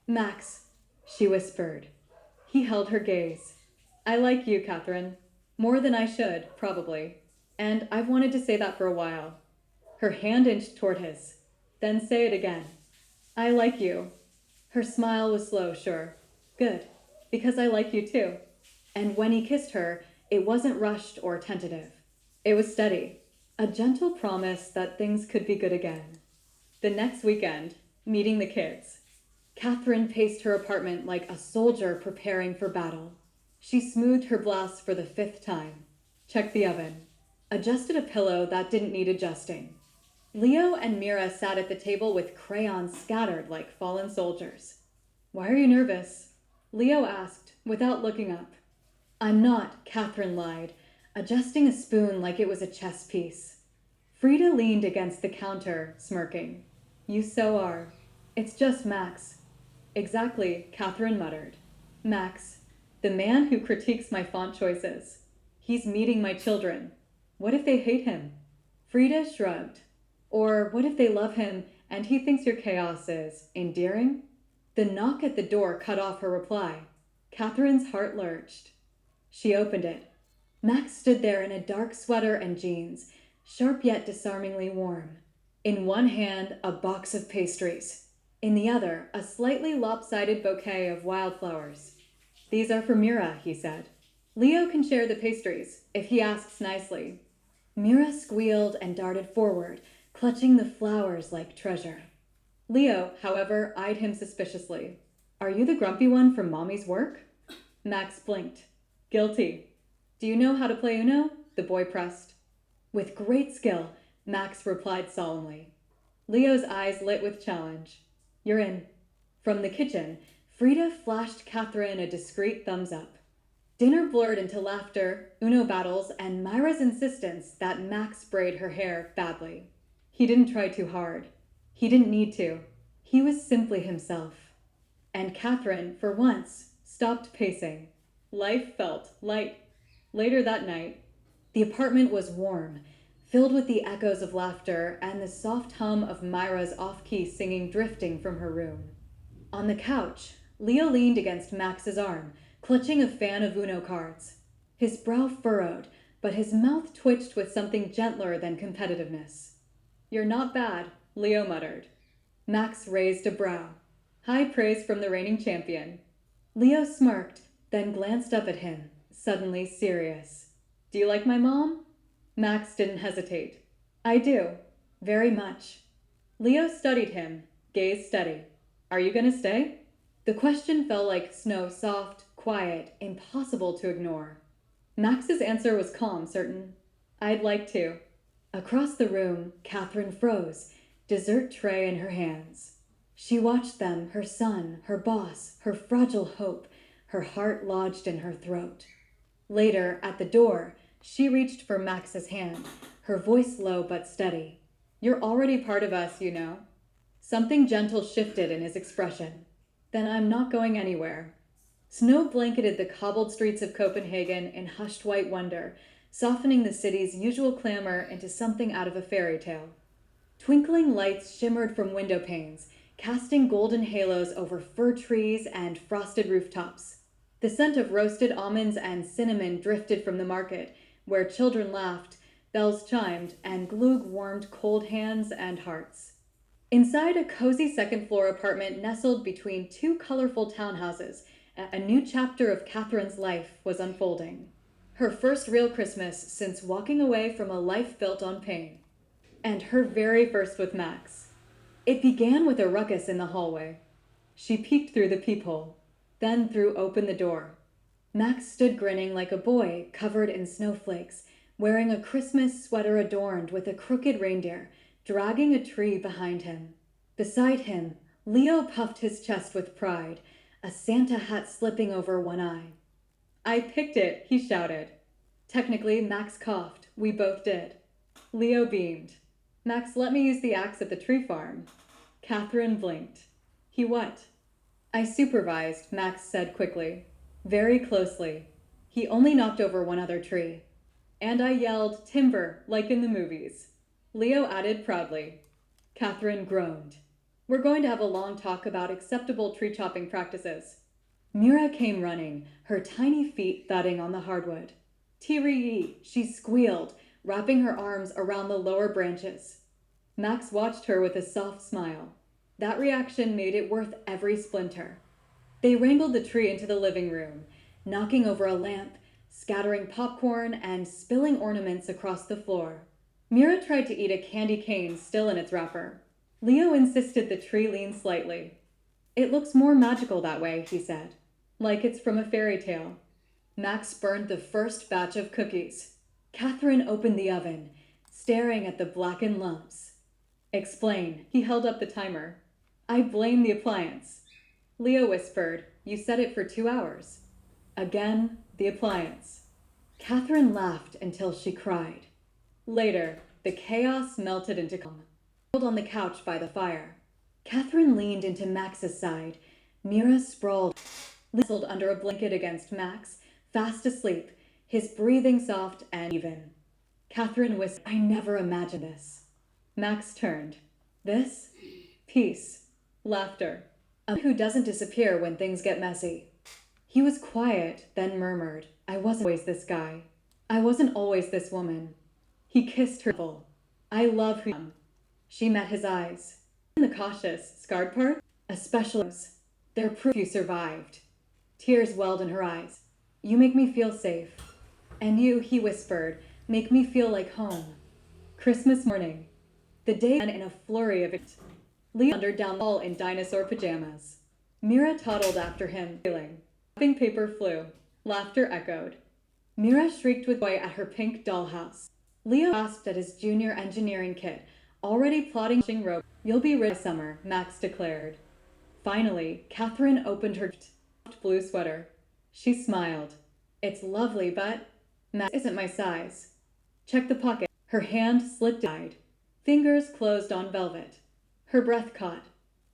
Max, she whispered. He held her gaze. I like you, Catherine. More than I should, probably. And I've wanted to say that for a while. Her hand inched toward his. Then say it again. I like you. Her smile was slow, sure. Good. Because I like you too. And when he kissed her, it wasn't rushed or tentative. It was steady. A gentle promise that things could be good again. The next weekend, meeting the kids. Catherine paced her apartment like a soldier preparing for battle. She smoothed her blouse for the 5th time. Checked the oven. Adjusted a pillow that didn't need adjusting. Leo and Mira sat at the table with crayons scattered like fallen soldiers. Why are you nervous? Leo asked, without looking up. I'm not, Catherine lied, adjusting a spoon like it was a chess piece. Frida leaned against the counter, smirking. You so are. It's just Max. Exactly, Catherine muttered. Max, the man who critiques my font choices. He's meeting my children. What if they hate him? Frida shrugged. Or what if they love him and he thinks your chaos is endearing? The knock at the door cut off her reply. Catherine's heart lurched. She opened it. Max stood there in a dark sweater and jeans, sharp yet disarmingly warm. In one hand, a box of pastries. In the other, a slightly lopsided bouquet of wildflowers. These are for Mira, he said. Leo can share the pastries, if he asks nicely. Mira squealed and darted forward, clutching the flowers like treasure. Leo, however, eyed him suspiciously. Are you the grumpy one from Mommy's work? Max blinked. Guilty. Do you know how to play Uno? The boy pressed. With great skill, Max replied solemnly. Leo's eyes lit with challenge. You're in. From the kitchen, Frida flashed Catherine a discreet thumbs up. Dinner blurred into laughter, Uno battles, and Myra's insistence that Max braid her hair badly. He didn't try too hard. He didn't need to. He was simply himself. And Catherine, for once, stopped pacing. Life felt light. Later that night, the apartment was warm, filled with the echoes of laughter and the soft hum of Myra's off-key singing drifting from her room. On the couch, Leo leaned against Max's arm, clutching a fan of Uno cards. His brow furrowed, but his mouth twitched with something gentler than competitiveness. You're not bad, Leo muttered. Max raised a brow. High praise from the reigning champion. Leo smirked, then glanced up at him, suddenly serious. Do you like my mom? Max didn't hesitate. I do. Very much. Leo studied him, gaze steady. Are you gonna stay? The question fell like snow, soft, quiet, impossible to ignore. Max's answer was calm, certain. I'd like to. Across the room, Catherine froze, dessert tray in her hands. She watched them, her son, her boss, her fragile hope, her heart lodged in her throat. Later, at the door, she reached for Max's hand, her voice low but steady. You're already part of us, you know. Something gentle shifted in his expression. Then I'm not going anywhere. Snow blanketed the cobbled streets of Copenhagen in hushed white wonder, softening the city's usual clamor into something out of a fairy tale. Twinkling lights shimmered from window panes, casting golden halos over fir trees and frosted rooftops. The scent of roasted almonds and cinnamon drifted from the market, where children laughed, bells chimed, and Glück warmed cold hands and hearts. Inside a cozy second-floor apartment nestled between two colorful townhouses, a new chapter of Catherine's life was unfolding. Her first real Christmas since walking away from a life built on pain. And her very first with Max. It began with a ruckus in the hallway. She peeked through the peephole, then threw open the door. Max stood grinning like a boy covered in snowflakes, wearing a Christmas sweater adorned with a crooked reindeer, dragging a tree behind him. Beside him, Leo puffed his chest with pride, a Santa hat slipping over one eye. "I picked it," he shouted. Technically, Max coughed. We both did. Leo beamed. "Max let me use the axe at the tree farm." Catherine blinked. "He what?" "I supervised," Max said quickly. "Very closely. He only knocked over one other tree. And I yelled, 'Timber,' like in the movies." Leo added proudly. Catherine groaned. "We're going to have a long talk about acceptable tree chopping practices." Mira came running, her tiny feet thudding on the hardwood. "Tee-ree-ee," she squealed, wrapping her arms around the lower branches. Max watched her with a soft smile. That reaction made it worth every splinter. They wrangled the tree into the living room, knocking over a lamp, scattering popcorn, and spilling ornaments across the floor. Mira tried to eat a candy cane still in its wrapper. Leo insisted the tree lean slightly. "It looks more magical that way," he said, "like it's from a fairy tale." Max burned the first batch of cookies. Catherine opened the oven, staring at the blackened lumps. "Explain." He held up the timer. "I blame the appliance." Leo whispered, "You set it for 2 hours." Again, the appliance. Catherine laughed until she cried. Later, the chaos melted into calm. On the couch by the fire. Catherine leaned into Max's side. Mira sprawled, nestled under a blanket against Max, fast asleep, his breathing soft and even. Catherine whispered, "I never imagined this." Max turned. "This? Peace. Laughter. A man who doesn't disappear when things get messy." He was quiet, then murmured, "I wasn't always this guy. I wasn't always this woman." He kissed her full. "I love who you am." She met his eyes. "In the cautious, scarred part? Especially those. They're proof you survived." Tears welled in her eyes. "You make me feel safe." "And you," he whispered, "make me feel like home." Christmas morning. The day began in a flurry of it. Leo wandered down the hall in dinosaur pajamas. Mira toddled after him, feeling. Wrapping paper flew. Laughter echoed. Mira shrieked with joy at her pink dollhouse. Leo grasped at his junior engineering kit, already plotting rope. "You'll be ready by summer," Max declared. Finally, Catherine opened her soft blue sweater. She smiled. "It's lovely, but Max isn't my size." "Check the pocket." Her hand slipped inside. Fingers closed on velvet. Her breath caught.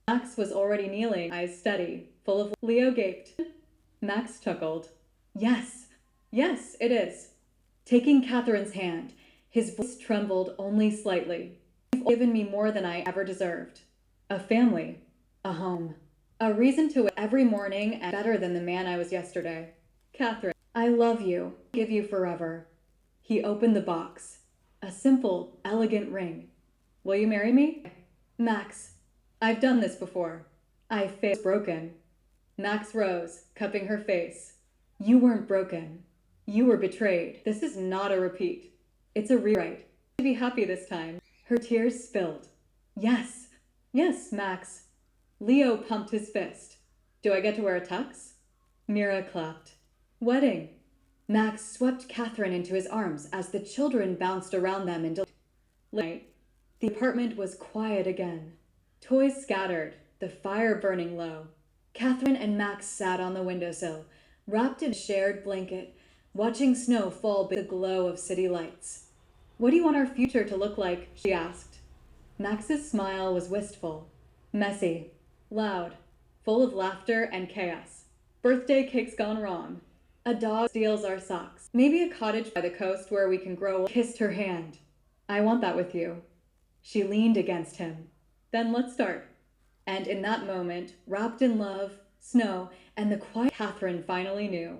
Max was already kneeling, eyes steady, full of. Leo gaped. Max chuckled. "Yes, yes, it is." Taking Catherine's hand, his voice trembled only slightly. "You've given me more than I ever deserved. A family, a home, a reason to wake every morning and better than the man I was yesterday. Catherine, I love you, give you forever." He opened the box. A simple, elegant ring. "Will you marry me?" "Max, I've done this before. I failed. Broken." Max rose, cupping her face. "You weren't broken. You were betrayed. This is not a repeat. It's a rewrite. To be happy this time." Her tears spilled. "Yes, yes, Max." Leo pumped his fist. "Do I get to wear a tux?" Mira clapped. "Wedding." Max swept Catherine into his arms as the children bounced around them in delight. Night. The apartment was quiet again. Toys scattered, the fire burning low. Catherine and Max sat on the windowsill, wrapped in a shared blanket, watching snow fall beneath the glow of city lights. "What do you want our future to look like?" she asked. Max's smile was wistful. "Messy, loud, full of laughter and chaos. Birthday cakes gone wrong. A dog steals our socks. Maybe a cottage by the coast where we can grow." Kissed her hand. "I want that with you." She leaned against him. "Then let's start." And in that moment, wrapped in love, snow, and the quiet, Catherine finally knew.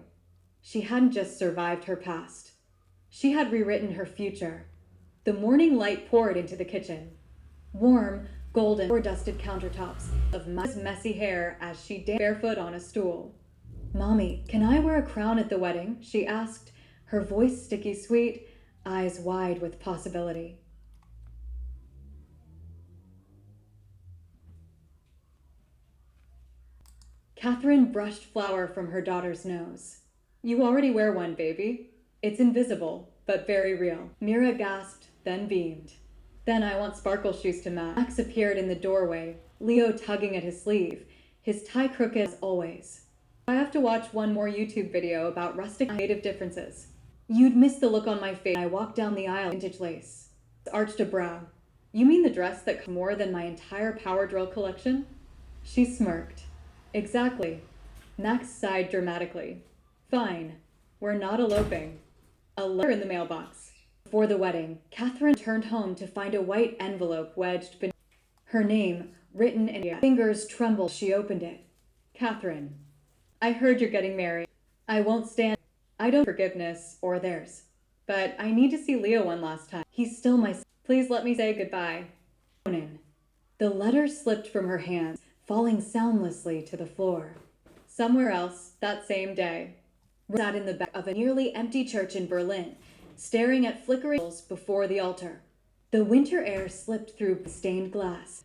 She hadn't just survived her past. She had rewritten her future. The morning light poured into the kitchen. Warm, golden or dusted countertops of messy hair as she danced barefoot on a stool. "Mommy, can I wear a crown at the wedding?" she asked, her voice sticky sweet, eyes wide with possibility. Catherine brushed flour from her daughter's nose. "You already wear one, baby. It's invisible, but very real." Mira gasped, then beamed. "Then I want sparkle shoes to match." Max appeared in the doorway, Leo tugging at his sleeve, his tie crooked as always. "I have to watch one more YouTube video about rustic native differences." "You'd miss the look on my face when I walked down the aisle in vintage lace." Arched a brow. "You mean the dress that cost more than my entire power drill collection?" She smirked. "Exactly." Max sighed dramatically. "Fine. We're not eloping." A letter in the mailbox. Before the wedding, Catherine returned home to find a white envelope wedged beneath. Her name, written in fingers trembled as she opened it. "Catherine, I heard you're getting married. I won't stand. I don't forgiveness or theirs. But I need to see Leo one last time. He's still my son. Please let me say goodbye. Conan." The letter slipped from her hands, falling soundlessly to the floor. Somewhere else, that same day, Rose sat in the back of a nearly empty church in Berlin, staring at flickering candles before the altar. The winter air slipped through stained glass.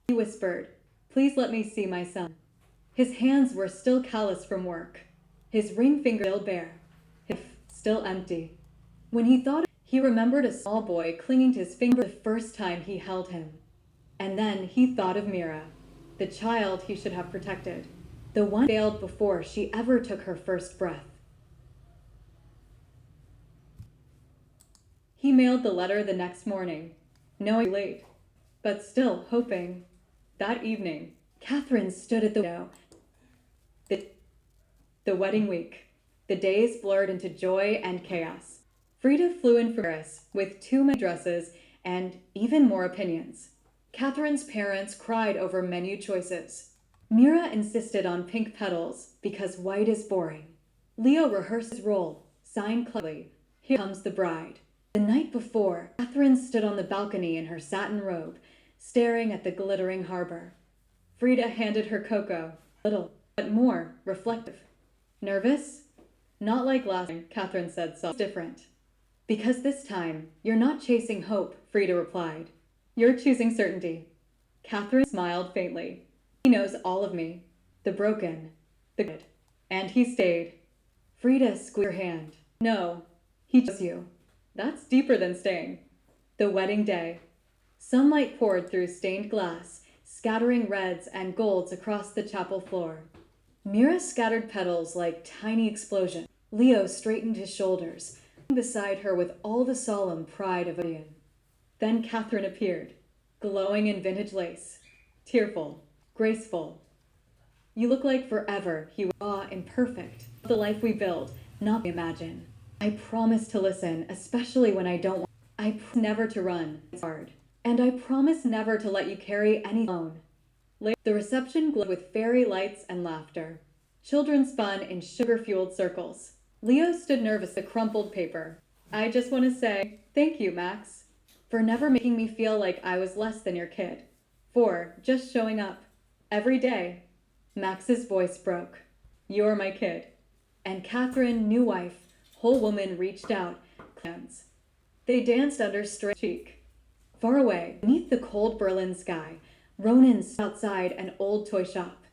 He whispered, "Please let me see my son." His hands were still calloused from work, his ring finger still bare, his still empty. When he thought, he remembered a small boy clinging to his finger the first time he held him. And then he thought of Mira, the child he should have protected, the one who failed before she ever took her first breath. He mailed the letter the next morning, knowing late, but still hoping. That evening, Catherine stood at the window. The wedding week. The days blurred into joy and chaos. Frida flew in from Paris with too many dresses and even more opinions. Catherine's parents cried over menu choices. Mira insisted on pink petals because white is boring. Leo rehearsed his role, signed cleverly, "Here comes the bride." The night before, Catherine stood on the balcony in her satin robe, staring at the glittering harbor. Frida handed her cocoa, little, but more reflective. "Nervous?" "Not like last time," Catherine said softly. "It's different." "Because this time, you're not chasing hope," Frida replied. "You're choosing certainty." Catherine smiled faintly. "He knows all of me. The broken, the good. And he stayed." Frida squeezed her hand. "No, he chose you. That's deeper than staying." The wedding day. Sunlight poured through stained glass, scattering reds and golds across the chapel floor. Mira scattered petals like tiny explosions. Leo straightened his shoulders, beside her with all the solemn pride of a lion. Then Catherine appeared, glowing in vintage lace, tearful, graceful. "You look like forever," he was raw, imperfect. "The life we build, not we imagine. I promise to listen, especially when I don't want. I promise never to run. It's hard. And I promise never to let you carry any alone." The reception glowed with fairy lights and laughter. Children spun in sugar-fueled circles. Leo stood nervous with the crumpled paper. "I just want to say, thank you, Max, for never making me feel like I was less than your kid. For just showing up. Every day." Max's voice broke. "You're my kid." And Catherine, new wife, whole woman, reached out, hands. They danced under straight cheek. Far away, beneath the cold Berlin sky, Ronan stood outside an old toy shop,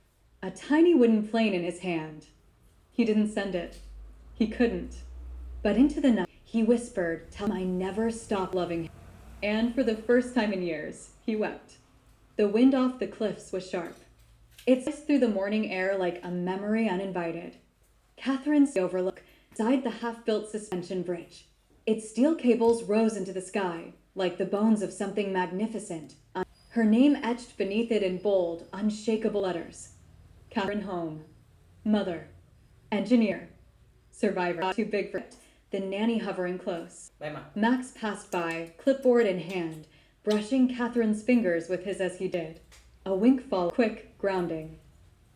a tiny wooden plane in his hand. He didn't send it. He couldn't. But into the night, he whispered, "Tell him I never stopped loving him." And for the first time in years, he wept. The wind off the cliffs was sharp. It sliced through the morning air like a memory uninvited. Catherine's overlook beside the half-built suspension bridge. Its steel cables rose into the sky, like the bones of something magnificent. Her name etched beneath it in bold, unshakable letters. Catherine Home. Mother. Engineer. Survivor. Not too big for it, the nanny hovering close.
Bye, Ma.
Max passed by, clipboard in hand, brushing Catherine's fingers with his as he did. A wink followed, quick, grounding.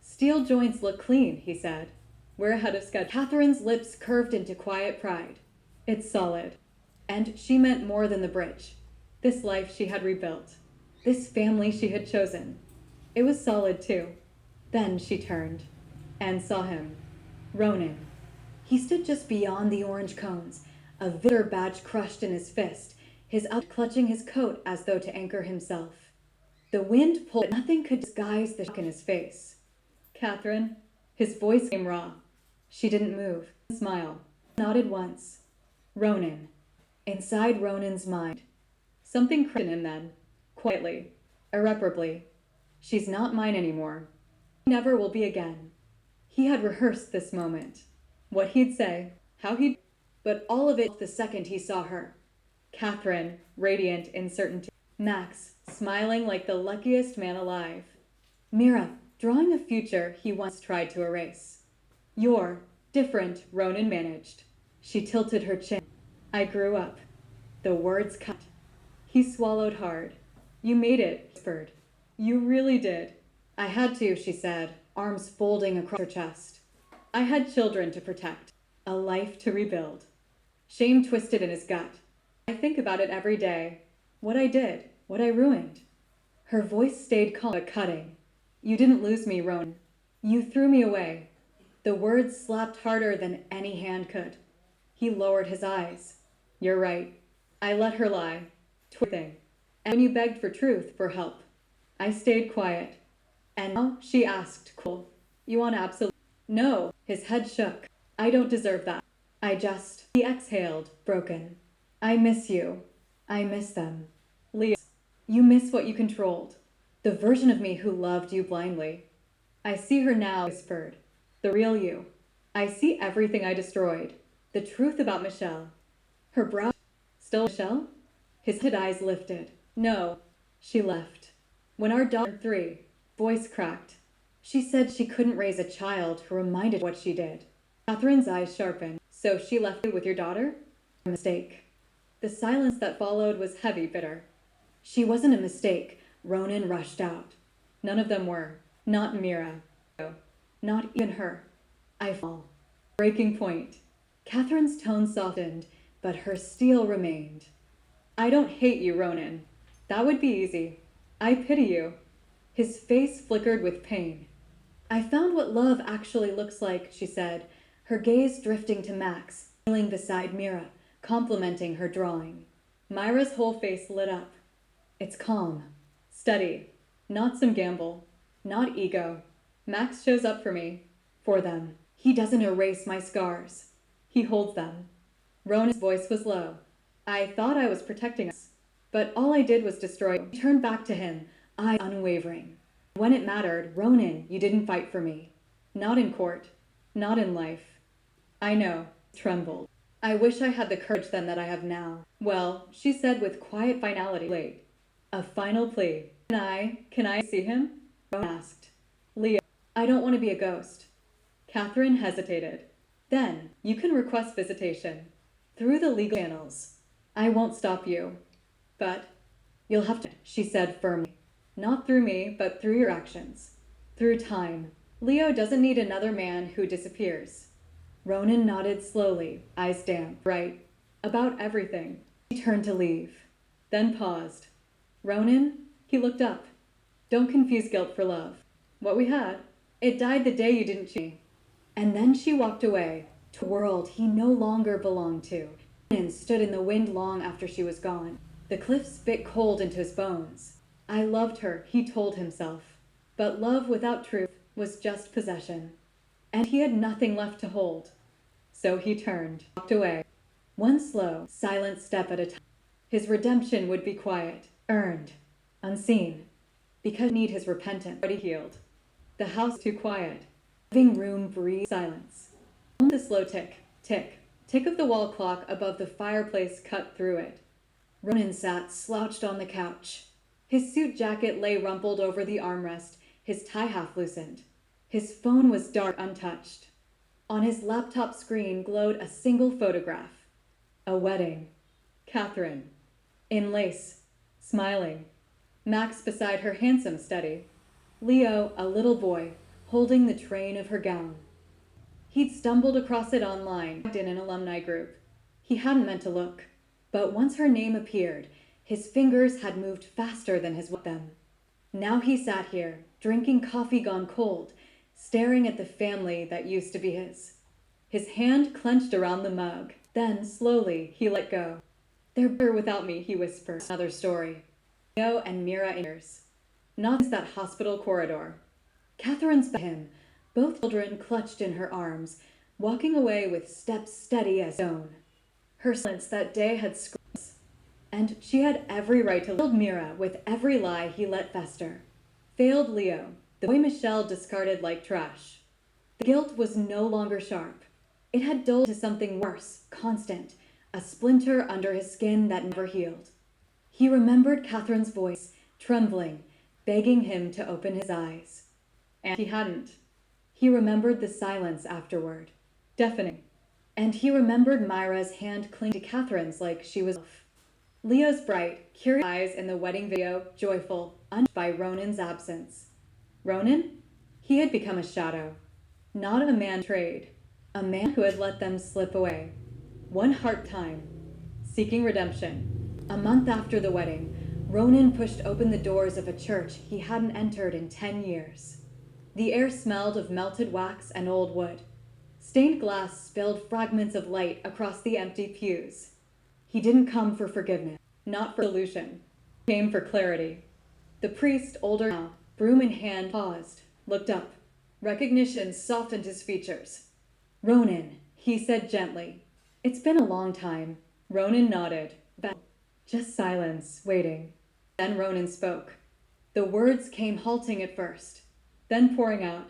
Steel joints look clean, he said. We're ahead of schedule. Catherine's lips curved into quiet pride. It's solid. And she meant more than the bridge. This life she had rebuilt. This family she had chosen. It was solid, too. Then she turned and saw him. Ronan. He stood just beyond the orange cones, a victor badge crushed in his fist, his up clutching his coat as though to anchor himself. The wind pulled, but nothing could disguise the shock in his face. Catherine. His voice came raw. She didn't move. Smile. Nodded once. Ronan. Inside Ronan's mind. Something cracked in him then. Quietly. Irreparably. She's not mine anymore. Never will be again. He had rehearsed this moment. What he'd say. How he'd... But all of it the second he saw her. Catherine, radiant in certainty. Max, smiling like the luckiest man alive. Mira, drawing a future he once tried to erase. You're different, Ronan managed. She tilted her chin. I grew up. The words cut. He swallowed hard. You made it, whispered. You really did. I had to, she said, arms folding across her chest. I had children to protect, a life to rebuild. Shame twisted in his gut. I think about it every day. What I did, what I ruined. Her voice stayed calm but cutting. You didn't lose me, Ronan. You threw me away. The words slapped harder than any hand could. He lowered his eyes. You're right. I let her lie. Everything. And when you begged for truth, for help, I stayed quiet. And now, she asked, cool. You want absolute? No. His head shook. I don't deserve that. He exhaled, broken. I miss you. I miss them. Leo, you miss what you controlled. The version of me who loved you blindly. I see her now, whispered. The real you. I see everything I destroyed. The truth about Michelle. Her brow. Still Michelle? His eyes lifted. No. She left. When our daughter turned 3, voice cracked. She said she couldn't raise a child who reminded what she did. Catherine's eyes sharpened. So she left you with your daughter? A mistake. The silence that followed was heavy, bitter. She wasn't a mistake. Ronan rushed out. None of them were. Not Mira. Not even her. I fall. Breaking point. Catherine's tone softened, but her steel remained. I don't hate you, Ronan. That would be easy. I pity you. His face flickered with pain. I found what love actually looks like, she said, her gaze drifting to Max, kneeling beside Mira, complimenting her drawing. Myra's whole face lit up. It's calm. Steady. Not some gamble. Not ego. Max shows up for me. For them. He doesn't erase my scars. He holds them. Ronan's voice was low. I thought I was protecting us, but all I did was destroy you. I turned back to him, eyes unwavering. When it mattered, Ronan, you didn't fight for me. Not in court. Not in life. I know. Trembled. I wish I had the courage then that I have now. Well, she said with quiet finality. Late. A final plea. Can I see him? Ronan asked. Leo, I don't want to be a ghost. Catherine hesitated. Then, you can request visitation. Through the legal channels. I won't stop you. But, you'll have to, she said firmly. Not through me, but through your actions. Through time. Leo doesn't need another man who disappears. Ronan nodded slowly, eyes damp. Right. About everything. He turned to leave. Then paused. Ronan? He looked up. Don't confuse guilt for love. What we had. It died the day you didn't choose me. And then she walked away, to a world he no longer belonged to. And stood in the wind long after she was gone. The cliffs bit cold into his bones. I loved her, he told himself. But love without truth was just possession. And he had nothing left to hold. So he turned, walked away. One slow, silent step at a time. His redemption would be quiet, earned, unseen. Because he need his repentance, but he healed. The house too quiet. Living room breathed silence. The slow tick, tick, tick of the wall clock above the fireplace cut through it. Ronan sat slouched on the couch. His suit jacket lay rumpled over the armrest, his tie half loosened. His phone was dark, untouched. On his laptop screen glowed a single photograph. A wedding. Catherine. In lace. Smiling. Max beside her handsome steady. Leo, a little boy, holding the train of her gown. He'd stumbled across it online in an alumni group. He hadn't meant to look, but once her name appeared, his fingers had moved faster than his them. Now he sat here, drinking coffee gone cold, staring at the family that used to be his. His hand clenched around the mug. Then, slowly, he let go. They're better without me, he whispered. Another story. Leo and Mira in years. Not since that hospital corridor. Catherine sped him, both children clutched in her arms, walking away with steps steady as stone. Her silence that day had screams, and she had every right to kill Mira with every lie he let fester. Failed Leo, the boy Michelle discarded like trash. The guilt was no longer sharp. It had dulled to something worse, constant, a splinter under his skin that never healed. He remembered Catherine's voice, trembling, begging him to open his eyes. And he hadn't. He remembered the silence afterward, deafening. And he remembered Myra's hand clinging to Catherine's like she was off. Leo's bright, curious eyes in the wedding video, joyful, untouched by Ronan's absence. Ronan? He had become a shadow. Not a man betrayed. A man who had let them slip away. One heart time. Seeking redemption. A month after the wedding, Ronan pushed open the doors of a church he hadn't entered in 10 years. The air smelled of melted wax and old wood. Stained glass spilled fragments of light across the empty pews. He didn't come for forgiveness, not for solution. He came for clarity. The priest, older now, broom in hand, paused, looked up. Recognition softened his features. Ronan, he said gently. It's been a long time. Ronan nodded. Just silence, waiting. Then Ronan spoke. The words came halting at first, then pouring out.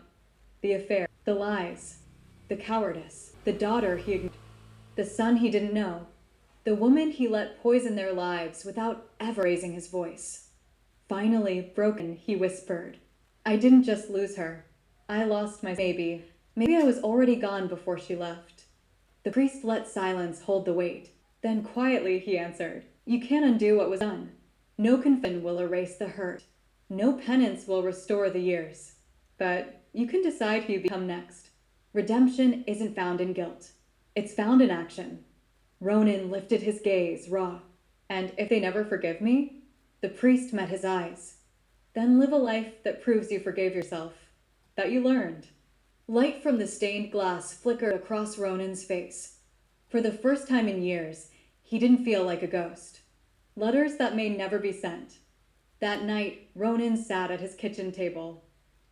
The affair, the lies, the cowardice, the daughter he ignored, the son he didn't know, the woman he let poison their lives without ever raising his voice. Finally, broken, he whispered. I didn't just lose her. I lost my baby. Maybe I was already gone before she left. The priest let silence hold the weight. Then quietly he answered, You can't undo what was done. No confession will erase the hurt. No penance will restore the years. But you can decide who you become next. Redemption isn't found in guilt. It's found in action. Ronan lifted his gaze, raw. And if they never forgive me? The priest met his eyes. Then live a life that proves you forgave yourself. That you learned. Light from the stained glass flickered across Ronan's face. For the first time in years, he didn't feel like a ghost. Letters that may never be sent. That night, Ronan sat at his kitchen table.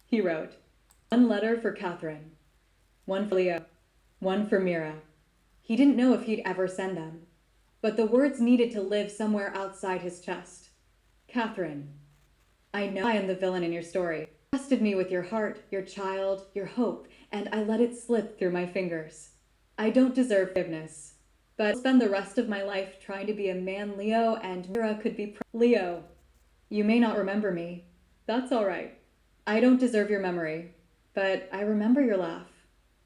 He wrote, one letter for Catherine, one for Leo, one for Mira. He didn't know if he'd ever send them, but the words needed to live somewhere outside his chest. Catherine, I know I am the villain in your story. You trusted me with your heart, your child, your hope, and I let it slip through my fingers. I don't deserve forgiveness, but I'll spend the rest of my life trying to be a man Leo and Mira could be Leo, you may not remember me. That's all right. I don't deserve your memory, but I remember your laugh,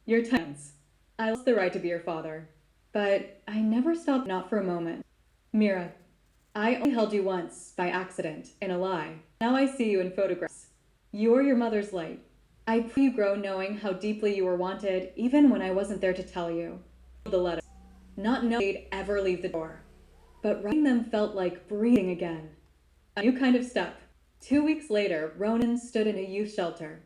your tense. I lost the right to be your father, but I never stopped, not for a moment. Mira, I only held you once, by accident, in a lie. Now I see you in photographs. You're your mother's light. I pray you grow knowing how deeply you were wanted, even when I wasn't there to tell you. The letters, not knowing they'd ever leave the door, but writing them felt like breathing again. A new kind of step. 2 weeks later, Ronan stood in a youth shelter,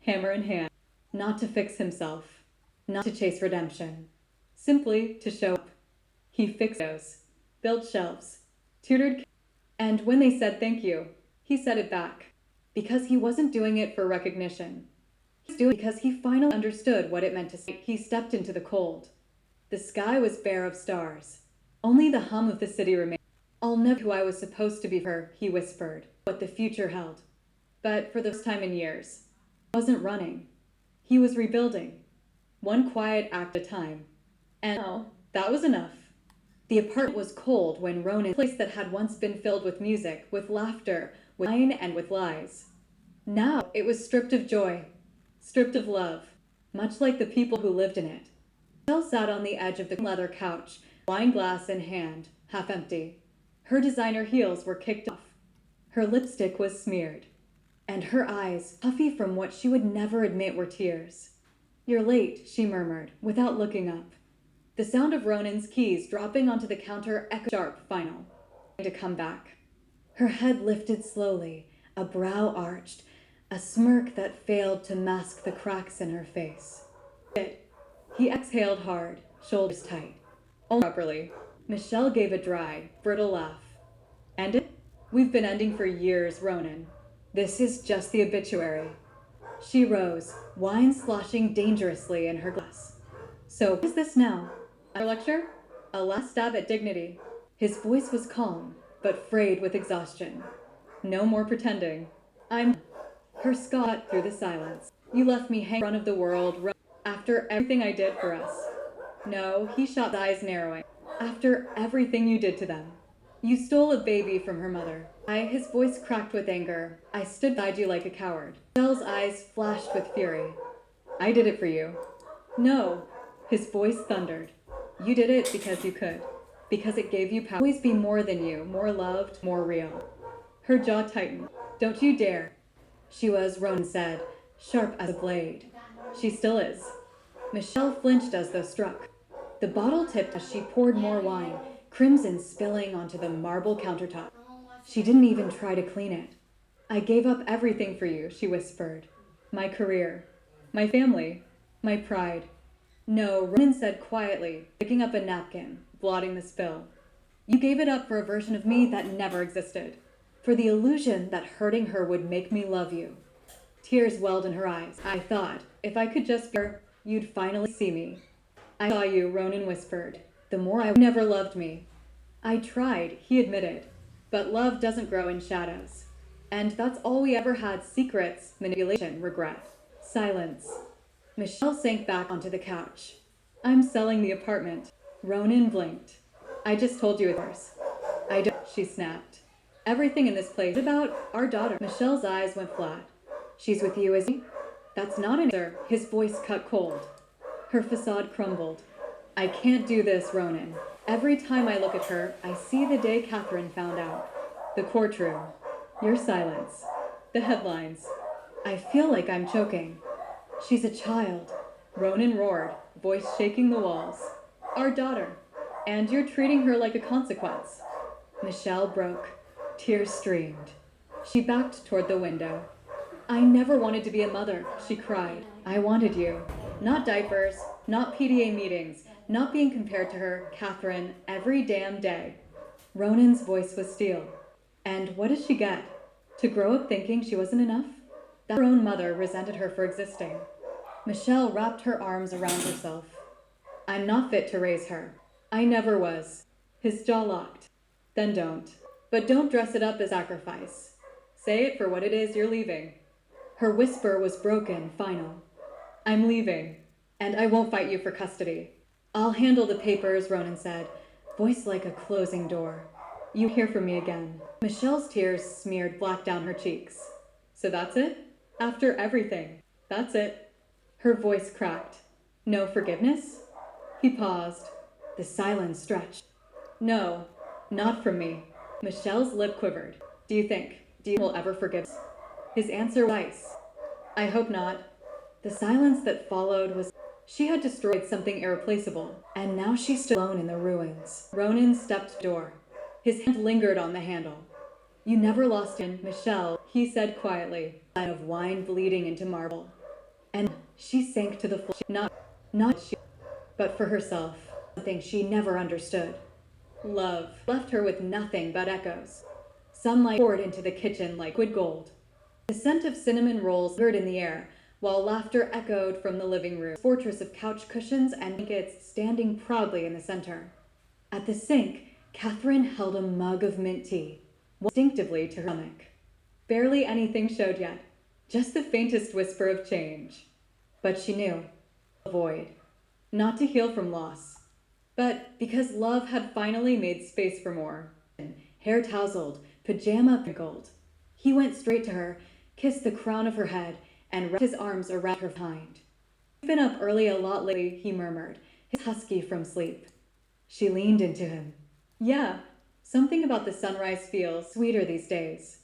hammer in hand, not to fix himself, not to chase redemption, simply to show up. He fixed those, built shelves, tutored kids, and when they said thank you, he said it back, because he wasn't doing it for recognition. He was doing it because he finally understood what it meant to say. He stepped into the cold. The sky was bare of stars. Only the hum of the city remained. I'll never be who I was supposed to be for her, he whispered, what the future held. But for the first time in years, he wasn't running. He was rebuilding, one quiet act at a time. And now, that was enough. The apartment was cold when Ronan, a place that had once been filled with music, with laughter, with wine, and with lies. Now it was stripped of joy, stripped of love, much like the people who lived in it. Michelle sat on the edge of the leather couch, wine glass in hand, half empty. Her designer heels were kicked off. Her lipstick was smeared. And her eyes, puffy from what she would never admit were tears. "You're late," she murmured, without looking up. The sound of Ronan's keys dropping onto the counter echoed sharp, final. To come back. Her head lifted slowly, a brow arched, a smirk that failed to mask the cracks in her face. He exhaled hard, shoulders tight. Only properly. Michelle gave a dry, brittle laugh. Ended? We've been ending for years, Ronan. This is just the obituary. She rose, wine sloshing dangerously in her glass. So, what is this now? A lecture? A last stab at dignity? His voice was calm, but frayed with exhaustion. No more pretending. I'm... Her scot through the silence. You left me hanging in front of the world after everything I did for us. No, he shot his eyes narrowing. After everything you did to them. You stole a baby from her mother. His voice cracked with anger. I stood beside you like a coward. Michelle's eyes flashed with fury. I did it for you. No. His voice thundered. You did it because you could. Because it gave you power. Always be more than you, more loved, more real. Her jaw tightened. Don't you dare. She was, Ronan said, sharp as a blade. She still is. Michelle flinched as though struck. The bottle tipped as she poured more wine, crimson spilling onto the marble countertop. She didn't even try to clean it. I gave up everything for you, she whispered. My career, my family, my pride. No, Ronan said quietly, picking up a napkin, blotting the spill. You gave it up for a version of me that never existed. For the illusion that hurting her would make me love you. Tears welled in her eyes. I thought, if I could just be her, you'd finally see me. I saw you, Ronan whispered. The more I never loved me. I tried, he admitted. But love doesn't grow in shadows. And that's all we ever had, secrets, manipulation, regret, silence. Michelle sank back onto the couch. I'm selling the apartment. Ronan blinked. I just told you it was. I don't, she snapped. Everything in this place is about our daughter. Michelle's eyes went flat. She's with you, is he? That's not an answer. His voice cut cold. Her facade crumbled. I can't do this, Ronan. Every time I look at her, I see the day Catherine found out. The courtroom. Your silence. The headlines. I feel like I'm choking. She's a child. Ronan roared, voice shaking the walls. Our daughter. And you're treating her like a consequence. Michelle broke. Tears streamed. She backed toward the window. I never wanted to be a mother, she cried. I wanted you. Not diapers, not PTA meetings, not being compared to her, Catherine, every damn day. Ronan's voice was steel. And what did she get? To grow up thinking she wasn't enough? That her own mother resented her for existing. Michelle wrapped her arms around herself. I'm not fit to raise her. I never was. His jaw locked. Then don't. But don't dress it up as sacrifice. Say it for what it is you're leaving. Her whisper was broken, final. I'm leaving, and I won't fight you for custody. I'll handle the papers, Ronan said, voice like a closing door. You hear from me again. Michelle's tears smeared black down her cheeks. So that's it? After everything, that's it. Her voice cracked. No forgiveness? He paused. The silence stretched. No, not from me. Michelle's lip quivered. Do you will ever forgive us? His answer was ice. I hope not. The silence that followed was... She had destroyed something irreplaceable, and now she stood alone in the ruins. Ronan stepped to the door. His hand lingered on the handle. You never lost him, Michelle, he said quietly, a line of wine bleeding into marble. And she sank to the floor. Not she, but for herself, something she never understood. Love left her with nothing but echoes. Sunlight poured into the kitchen like liquid gold. The scent of cinnamon rolls lingered in the air, while laughter echoed from the living room, a fortress of couch cushions and blankets standing proudly in the center. At the sink, Catherine held a mug of mint tea, instinctively to her stomach. Barely anything showed yet, just the faintest whisper of change. But she knew. A void. Not to heal from loss, but because love had finally made space for more. Hair tousled, pajama wrinkled. He went straight to her, kissed the crown of her head, and wrapped his arms around her behind. You've been up early a lot lately, he murmured, his husky from sleep. She leaned into him. Yeah, something about the sunrise feels sweeter these days.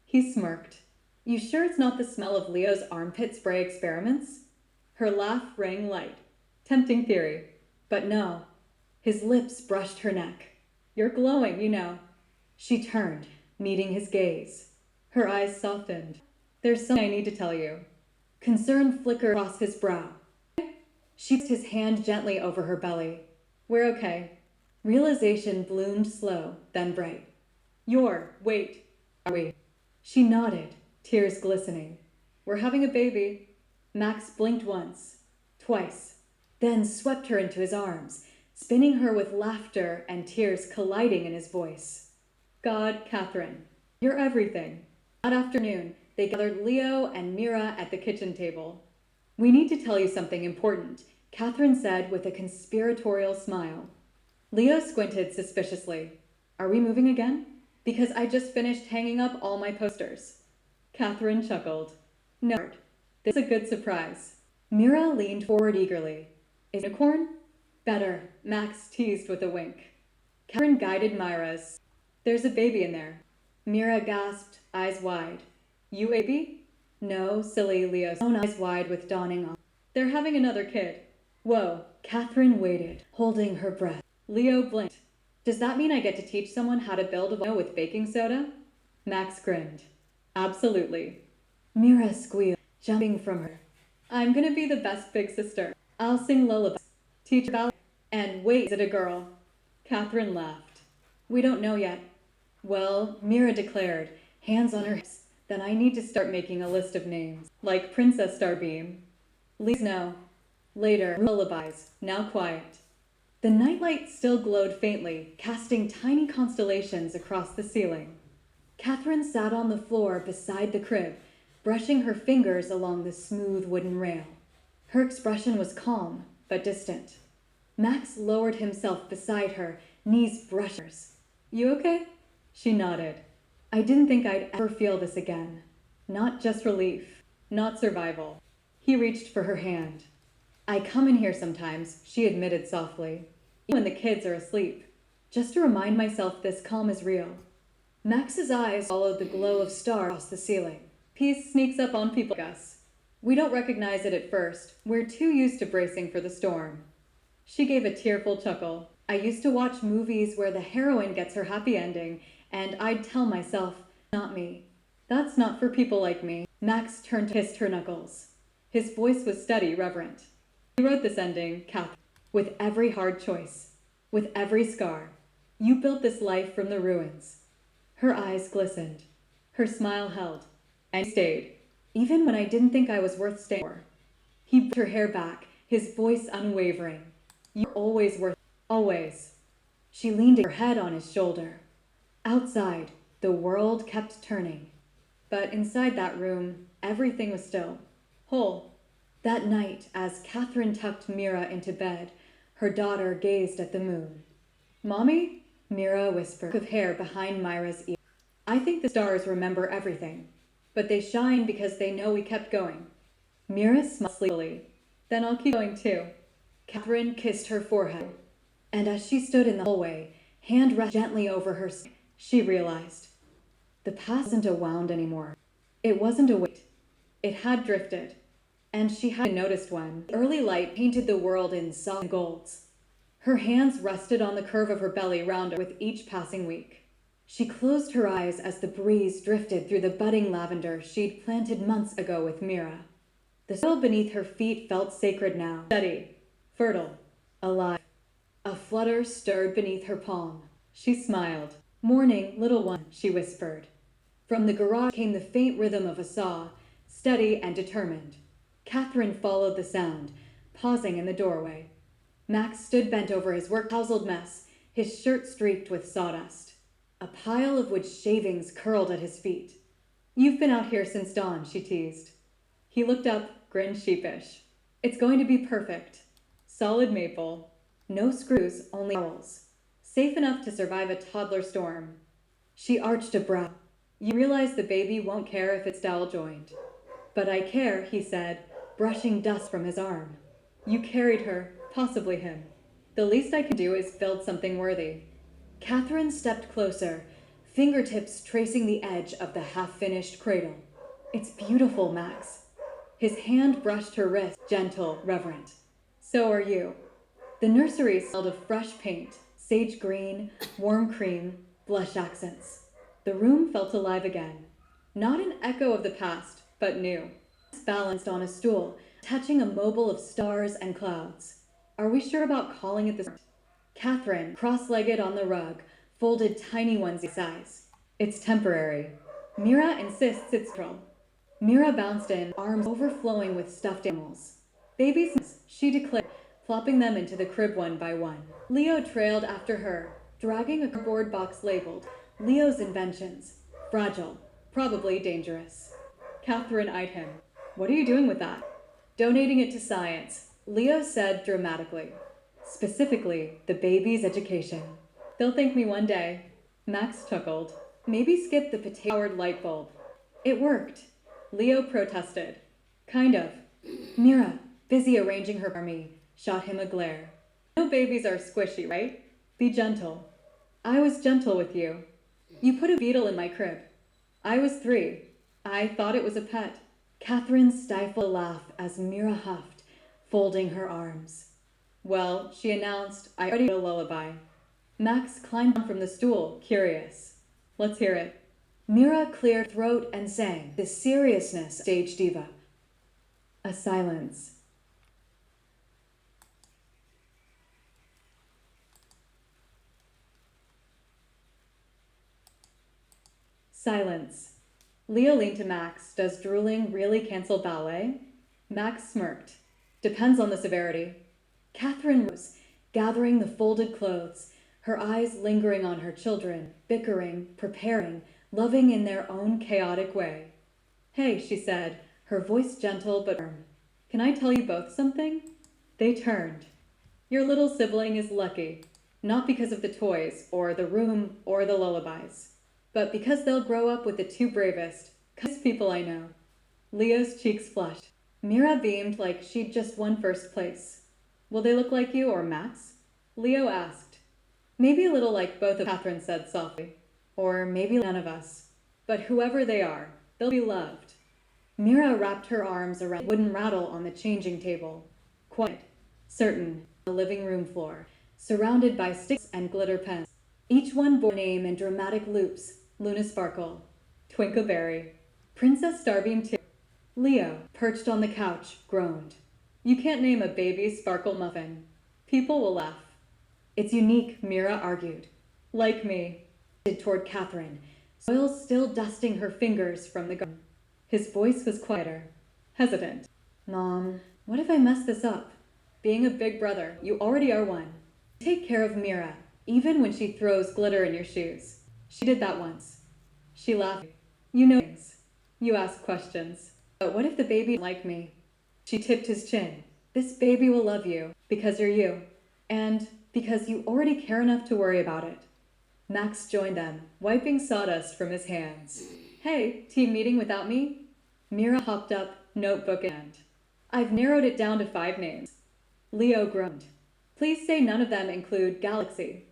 He smirked. You sure it's not the smell of Leo's armpit spray experiments? Her laugh rang light. Tempting theory. But no. His lips brushed her neck. You're glowing, you know. She turned, meeting his gaze. Her eyes softened. There's something I need to tell you. Concern flickered across his brow. She placed his hand gently over her belly. We're okay. Realization bloomed slow, then bright. Wait, are we? She nodded, tears glistening. We're having a baby. Max blinked once, twice, then swept her into his arms, spinning her with laughter and tears colliding in his voice. God, Catherine, you're everything. That afternoon, they gathered Leo and Mira at the kitchen table. We need to tell you something important, Catherine said with a conspiratorial smile. Leo squinted suspiciously. Are we moving again? Because I just finished hanging up all my posters. Catherine chuckled. No, this is a good surprise. Mira leaned forward eagerly. Is it a unicorn? Better, Max teased with a wink. Catherine guided Myra's. There's a baby in there. Mira gasped, eyes wide. You a baby? No, silly Leo's own eyes wide with dawning awe. They're having another kid. Whoa, Catherine waited, holding her breath. Leo blinked. Does that mean I get to teach someone how to build a volcano with baking soda? Max grinned. Absolutely. Mira squealed, jumping from her. I'm gonna be the best big sister. I'll sing lullabies, teach ballet, and wait, is it a girl? Catherine laughed. We don't know yet. Well, Mira declared, hands on her hips, then I need to start making a list of names, like Princess Starbeam. Please no. Later, lullabies, now quiet. The nightlight still glowed faintly, casting tiny constellations across the ceiling. Catherine sat on the floor beside the crib, brushing her fingers along the smooth wooden rail. Her expression was calm, but distant. Max lowered himself beside her, knees brushing hers. You okay? She nodded. I didn't think I'd ever feel this again. Not just relief, not survival. He reached for her hand. I come in here sometimes, she admitted softly, even when the kids are asleep, just to remind myself this calm is real. Max's eyes followed the glow of stars across the ceiling. Peace sneaks up on people like us. We don't recognize it at first. We're too used to bracing for the storm. She gave a tearful chuckle. I used to watch movies where the heroine gets her happy ending, and I'd tell myself, not me. That's not for people like me. Max turned to kissed her knuckles. His voice was steady, reverent. You wrote this ending, Catherine, with every hard choice, with every scar. You built this life from the ruins. Her eyes glistened. Her smile held. And stayed, even when I didn't think I was worth staying for. He pushed her hair back, his voice unwavering. You're always worth it. Always. She leaned her head on his shoulder. Outside, the world kept turning. But inside that room, everything was still. Whole. That night, as Catherine tucked Mira into bed, her daughter gazed at the moon. Mommy? Mira whispered, of hair behind Myra's ear. I think the stars remember everything, but they shine because they know we kept going. Mira smiled sleepily. Then I'll keep going too. Catherine kissed her forehead, and as she stood in the hallway, hand rested gently over her skin, she realized. The past wasn't a wound anymore. It wasn't a weight. It had drifted. And she hadn't noticed when. The early light painted the world in soft golds. Her hands rested on the curve of her belly rounder with each passing week. She closed her eyes as the breeze drifted through the budding lavender she'd planted months ago with Mira. The soil beneath her feet felt sacred now, steady, fertile, alive. A flutter stirred beneath her palm. She smiled. Morning, little one, she whispered. From the garage came the faint rhythm of a saw, steady and determined. Catherine followed the sound, pausing in the doorway. Max stood bent over his work-tousled mess, his shirt streaked with sawdust. A pile of wood shavings curled at his feet. You've been out here since dawn, she teased. He looked up, grinned sheepish. It's going to be perfect. Solid maple. No screws, only owls. Safe enough to survive a toddler storm. She arched a brow. You realize the baby won't care if it's dowel-joined. But I care, he said, brushing dust from his arm. You carried her, possibly him. The least I can do is build something worthy. Catherine stepped closer, fingertips tracing the edge of the half-finished cradle. It's beautiful, Max. His hand brushed her wrist, gentle, reverent. So are you. The nursery smelled of fresh paint, sage green, warm cream, blush accents. The room felt alive again. Not an echo of the past, but new. Balanced on a stool, touching a mobile of stars and clouds. Are we sure about calling it this? Catherine, cross-legged on the rug, folded tiny ones size. It's temporary. Mira insists it's real. Mira bounced in, arms overflowing with stuffed animals. Babies, she declared, plopping them into the crib one by one. Leo trailed after her, dragging a cardboard box labeled, Leo's Inventions. Fragile, probably dangerous. Catherine eyed him. What are you doing with that? Donating it to science, Leo said dramatically. Specifically, the baby's education. They'll thank me one day. Max chuckled. Maybe skip the potato-powered light bulb. It worked. Leo protested. Kind of. Mira, busy arranging her army, shot him a glare. No babies are squishy, right? Be gentle. I was gentle with you. You put a beetle in my crib. I was 3. I thought it was a pet. Catherine stifled a laugh as Mira huffed, folding her arms. Well, she announced, I already wrote a lullaby. Max climbed from the stool, curious. Let's hear it. Mira cleared throat and sang, the seriousness stage diva. A silence. Silence. Leo leaned to Max. Does drooling really cancel ballet? Max smirked. Depends on the severity. Catherine rose, gathering the folded clothes, her eyes lingering on her children, bickering, preparing, loving in their own chaotic way. Hey, she said, her voice gentle but firm. Can I tell you both something? They turned. Your little sibling is lucky, not because of the toys, or the room, or the lullabies, but because they'll grow up with the 2 bravest, kindest people I know. Leo's cheeks flushed. Mira beamed like she'd just won first place. Will they look like you or Max? Leo asked. Maybe a little like both of Catherine said softly. Or maybe none of us. But whoever they are, they'll be loved. Mira wrapped her arms around the wooden rattle on the changing table. Quiet, certain, on the living room floor, surrounded by sticks and glitter pens. Each one bore a name in dramatic loops. Luna Sparkle, Twinkleberry, Princess Starbeam too. Leo, perched on the couch, groaned. You can't name a baby Sparkle Muffin. People will laugh. It's unique, Mira argued. Like me, toward Catherine, soil still dusting her fingers from the garden. His voice was quieter, hesitant. Mom, what if I mess this up? Being a big brother, you already are one. Take care of Mira, even when she throws glitter in your shoes. She did that once. She laughed. You know things. You ask questions. But what if the baby like me? She tipped his chin. This baby will love you because you're you. And because you already care enough to worry about it. Max joined them, wiping sawdust from his hands. Hey, team meeting without me? Mira hopped up, notebook in hand. I've narrowed it down to 5 names. Leo groaned. Please say none of them include Galaxy.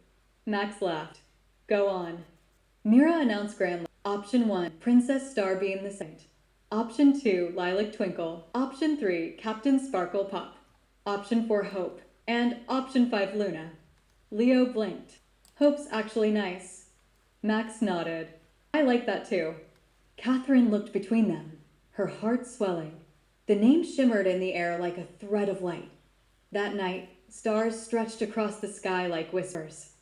Max laughed. Go on. Mira announced grandly. Option 1, Princess Starbeam the Saint. Option 2, Lilac Twinkle. Option 3, Captain Sparkle Pop. Option 4, Hope. And Option 5, Luna. Leo blinked. Hope's actually nice. Max nodded. I like that too. Catherine looked between them, her heart swelling. The name shimmered in the air like a thread of light. That night, stars stretched across the sky like whispers.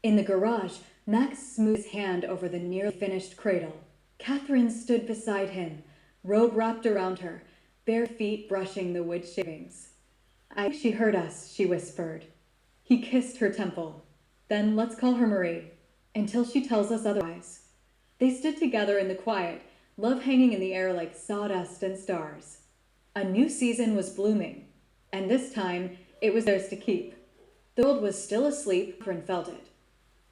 In the garage, Max smoothed his hand over the nearly finished cradle. Catherine stood beside him, robe wrapped around her, bare feet brushing the wood shavings. I think she heard us, she whispered. He kissed her temple. Then let's call her Marie, until she tells us otherwise. They stood together in the quiet, love hanging in the air like sawdust and stars. A new season was blooming, and this time it was theirs to keep. The world was still asleep, Catherine felt it.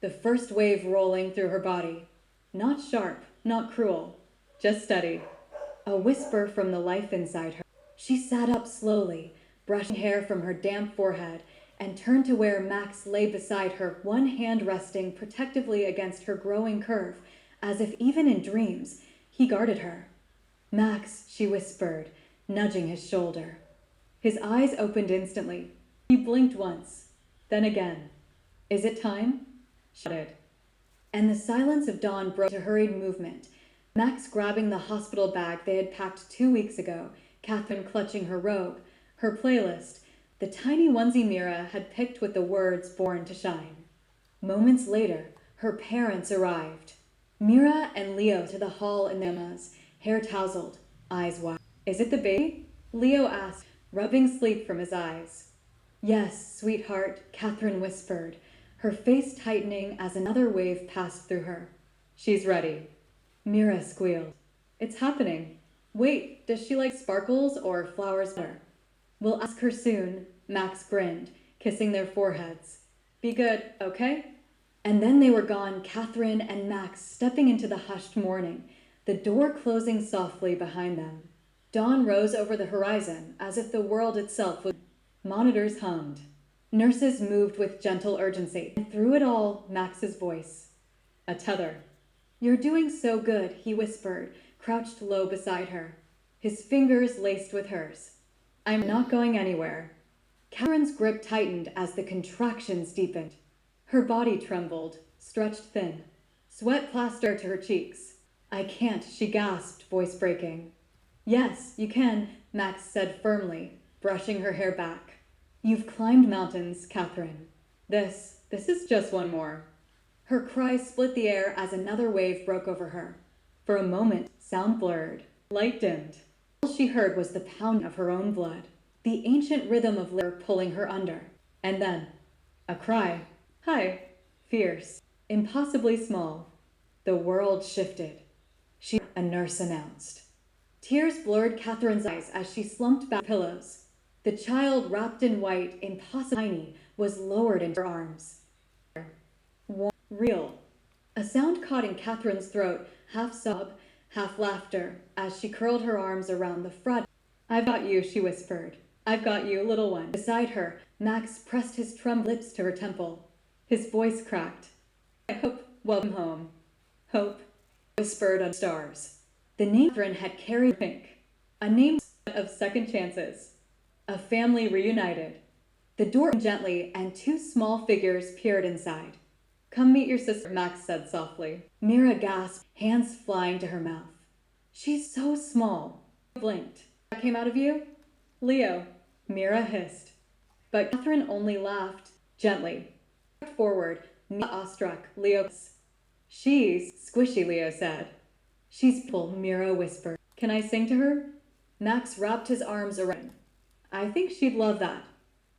The first wave rolling through her body. Not sharp, not cruel, just steady. A whisper from the life inside her. She sat up slowly, brushing hair from her damp forehead and turned to where Max lay beside her, one hand resting protectively against her growing curve, as if even in dreams he guarded her. Max, she whispered, nudging his shoulder. His eyes opened instantly. He blinked once, then again. Is it time? She shouted. And the silence of dawn broke to hurried movement. Max grabbing the hospital bag they had packed 2 weeks ago, Catherine clutching her robe, her playlist, the tiny onesie Mira had picked with the words "Born to Shine." Moments later, her parents arrived. Mira and Leo to the hall in their pajamas, hair tousled, eyes wide. Is it the baby? Leo asked, rubbing sleep from his eyes. Yes, sweetheart, Catherine whispered, her face tightening as another wave passed through her. She's ready. Mira squealed. It's happening. Wait, does she like sparkles or flowers better? We'll ask her soon, Max grinned, kissing their foreheads. Be good, okay? And then they were gone, Catherine and Max stepping into the hushed morning, the door closing softly behind them. Dawn rose over the horizon as if the world itself was. Monitors hummed. Nurses moved with gentle urgency. And through it all, Max's voice. A tether. You're doing so good, he whispered, crouched low beside her, his fingers laced with hers. I'm not going anywhere. Catherine's grip tightened as the contractions deepened. Her body trembled, stretched thin. Sweat plastered to her cheeks. I can't, she gasped, voice breaking. Yes, you can, Max said firmly, brushing her hair back. You've climbed mountains, Catherine. This is just one more. Her cry split the air as another wave broke over her. For a moment, sound blurred, light dimmed. All she heard was the pounding of her own blood, the ancient rhythm of litter pulling her under. And then, a cry. Hi, fierce, impossibly small. The world shifted. A nurse announced. Tears blurred Catherine's eyes as she slumped back pillows. The child, wrapped in white, impossibly tiny, was lowered into her arms. Real. A sound caught in Catherine's throat, half sob, half laughter, as she curled her arms around the front. I've got you, she whispered. I've got you, little one. Beside her, Max pressed his trembling lips to her temple. His voice cracked. I hope, welcome home. Hope, whispered on stars. The name Catherine had carried pink. A name of second chances. A family reunited. The door opened gently, and 2 small figures peered inside. Come meet your sister, Max said softly. Mira gasped, hands flying to her mouth. She's so small. Blinked. That came out of you? Leo, Mira hissed. But Catherine only laughed, gently. Forward, Mira awestruck, Leo. She's squishy, Leo said. She's beautiful, Mira whispered. Can I sing to her? Max wrapped his arms around. I think she'd love that.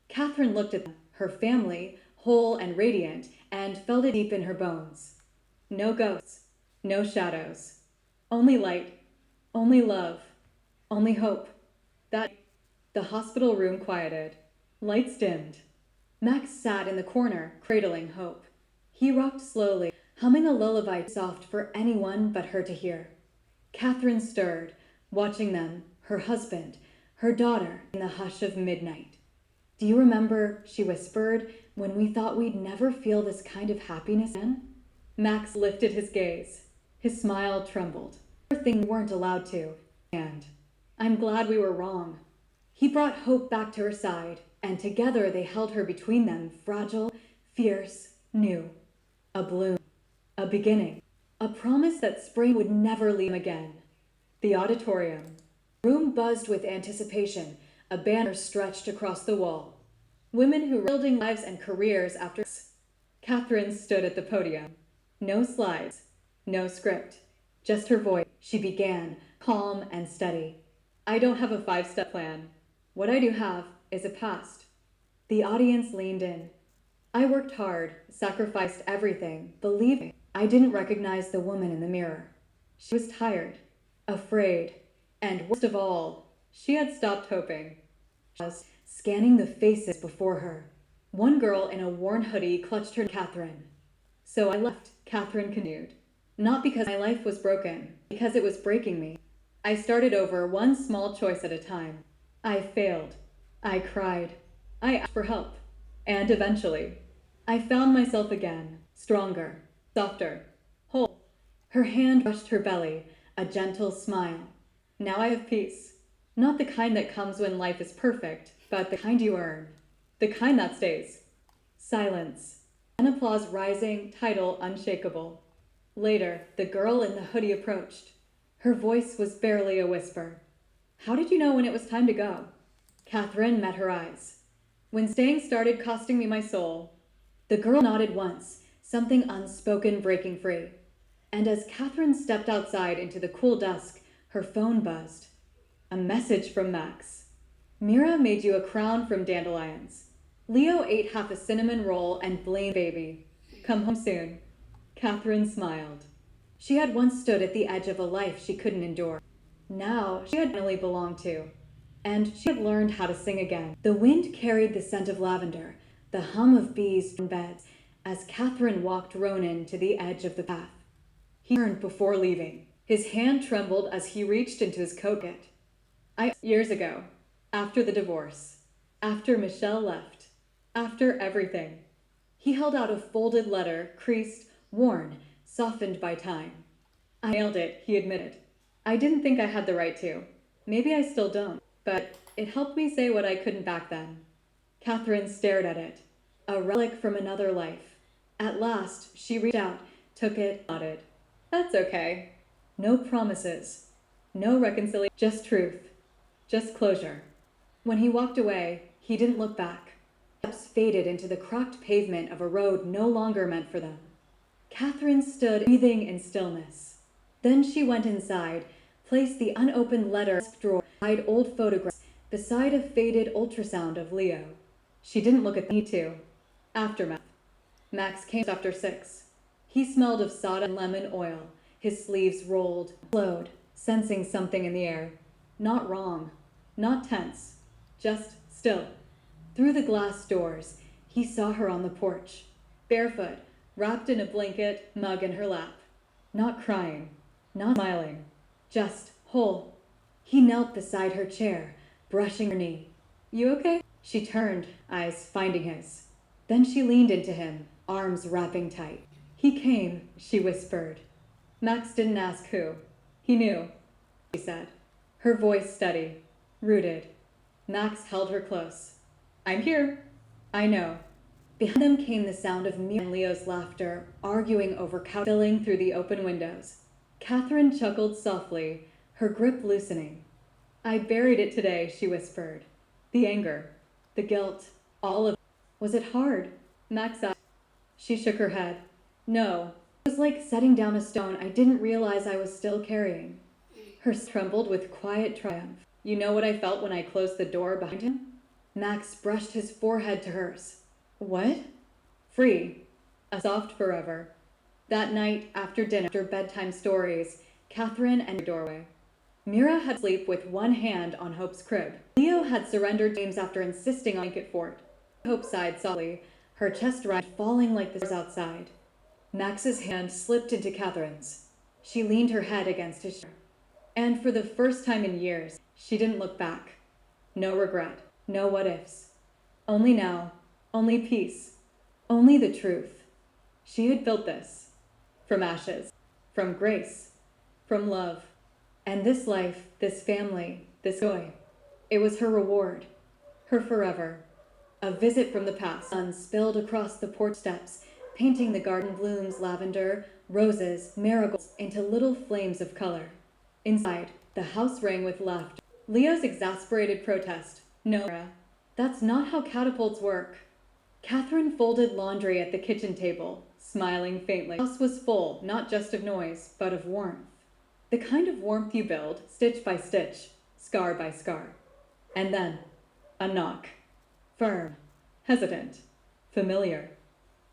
Catherine looked at them, her family, whole and radiant, and felt it deep in her bones. No ghosts, no shadows. Only light, only love, only hope. The hospital room quieted. Lights dimmed. Max sat in the corner, cradling hope. He rocked slowly, humming a lullaby soft for anyone but her to hear. Catherine stirred, watching them, her husband, her daughter, in the hush of midnight. Do you remember, she whispered, when we thought we'd never feel this kind of happiness again? Max lifted his gaze. His smile trembled. A thing we weren't allowed to. And I'm glad we were wrong. He brought hope back to her side, and together they held her between them, fragile, fierce, new. A bloom. A beginning. A promise that spring would never leave them again. The auditorium. The room buzzed with anticipation. A banner stretched across the wall. Women who were building lives and careers after. Catherine stood at the podium. No slides, no script, just her voice. She began, calm and steady. I don't have a 5-step plan. What I do have is a past. The audience leaned in. I worked hard, sacrificed everything, believing. I didn't recognize the woman in the mirror. She was tired, afraid, and worst of all, she had stopped hoping. She was scanning the faces before her. One girl in a worn hoodie clutched her. Catherine. So I left, Catherine continued. Not because my life was broken, because it was breaking me. I started over, one small choice at a time. I failed. I cried. I asked for help. And eventually, I found myself again, stronger, softer, whole. Her hand brushed her belly, a gentle smile. Now I have peace. Not the kind that comes when life is perfect, but the kind you earn. The kind that stays. Silence. Then applause rising, title unshakable. Later, the girl in the hoodie approached. Her voice was barely a whisper. How did you know when it was time to go? Catherine met her eyes. When staying started costing me my soul. The girl nodded once, something unspoken breaking free. And as Catherine stepped outside into the cool dusk, her phone buzzed. A message from Max. Mira made you a crown from dandelions. Leo ate half a cinnamon roll and blamed baby. Come home soon. Catherine smiled. She had once stood at the edge of a life she couldn't endure. Now she had finally belonged to. And she had learned how to sing again. The wind carried the scent of lavender, the hum of bees in beds, as Catherine walked Ronan to the edge of the path. He turned before leaving. His hand trembled as he reached into his coat pocket. Years ago, after the divorce, after Michelle left, after everything. He held out a folded letter, creased, worn, softened by time. I nailed it, he admitted. I didn't think I had the right to. Maybe I still don't, but it helped me say what I couldn't back then. Catherine stared at it, a relic from another life. At last, she reached out, took it, nodded. That's okay. No promises. No reconciliation. Just truth. Just closure. When he walked away, he didn't look back. Steps faded into the cracked pavement of a road no longer meant for them. Catherine stood, breathing in stillness. Then she went inside, placed the unopened letter in the drawer beside old photographs, beside a faded ultrasound of Leo. She didn't look at me too. Aftermath. Max came after 6. He smelled of soda and lemon oil. His sleeves rolled, flowed, sensing something in the air. Not wrong. Not tense. Just still. Through the glass doors, he saw her on the porch, barefoot, wrapped in a blanket, mug in her lap. Not crying. Not smiling. Just whole. He knelt beside her chair, brushing her knee. You okay? She turned, eyes finding his. Then she leaned into him, arms wrapping tight. He came, she whispered. Max didn't ask who. He knew, she said. Her voice steady, rooted. Max held her close. I'm here. I know. Behind them came the sound of Mira and Leo's laughter, arguing over couch filling through the open windows. Catherine chuckled softly, her grip loosening. I buried it today, she whispered. The anger, the guilt, all of it. Was it hard? Max asked. She shook her head. No. It was like setting down a stone I didn't realize I was still carrying. Her trembled with quiet triumph. You know what I felt when I closed the door behind him? Max brushed his forehead to hers. What? Free. A soft forever. That night, after dinner, after bedtime stories, Catherine entered the doorway. Mira had sleep with one hand on Hope's crib. Leo had surrendered James after insisting on blanket fort. Hope sighed softly, her chest falling like the stars outside. Max's hand slipped into Catherine's. She leaned her head against his shoulder. And for the first time in years, she didn't look back. No regret, no what-ifs. Only now, only peace, only the truth. She had built this. From ashes, from grace, from love. And this life, this family, this joy. It was her reward, her forever. A visit from the past. Sun spilled across the porch steps, painting the garden blooms lavender, roses, marigolds into little flames of color. Inside, the house rang with laughter. Leo's exasperated protest. No, Mira, that's not how catapults work. Catherine folded laundry at the kitchen table, smiling faintly. The house was full, not just of noise, but of warmth. The kind of warmth you build, stitch by stitch, scar by scar. And then, a knock. Firm, hesitant, familiar.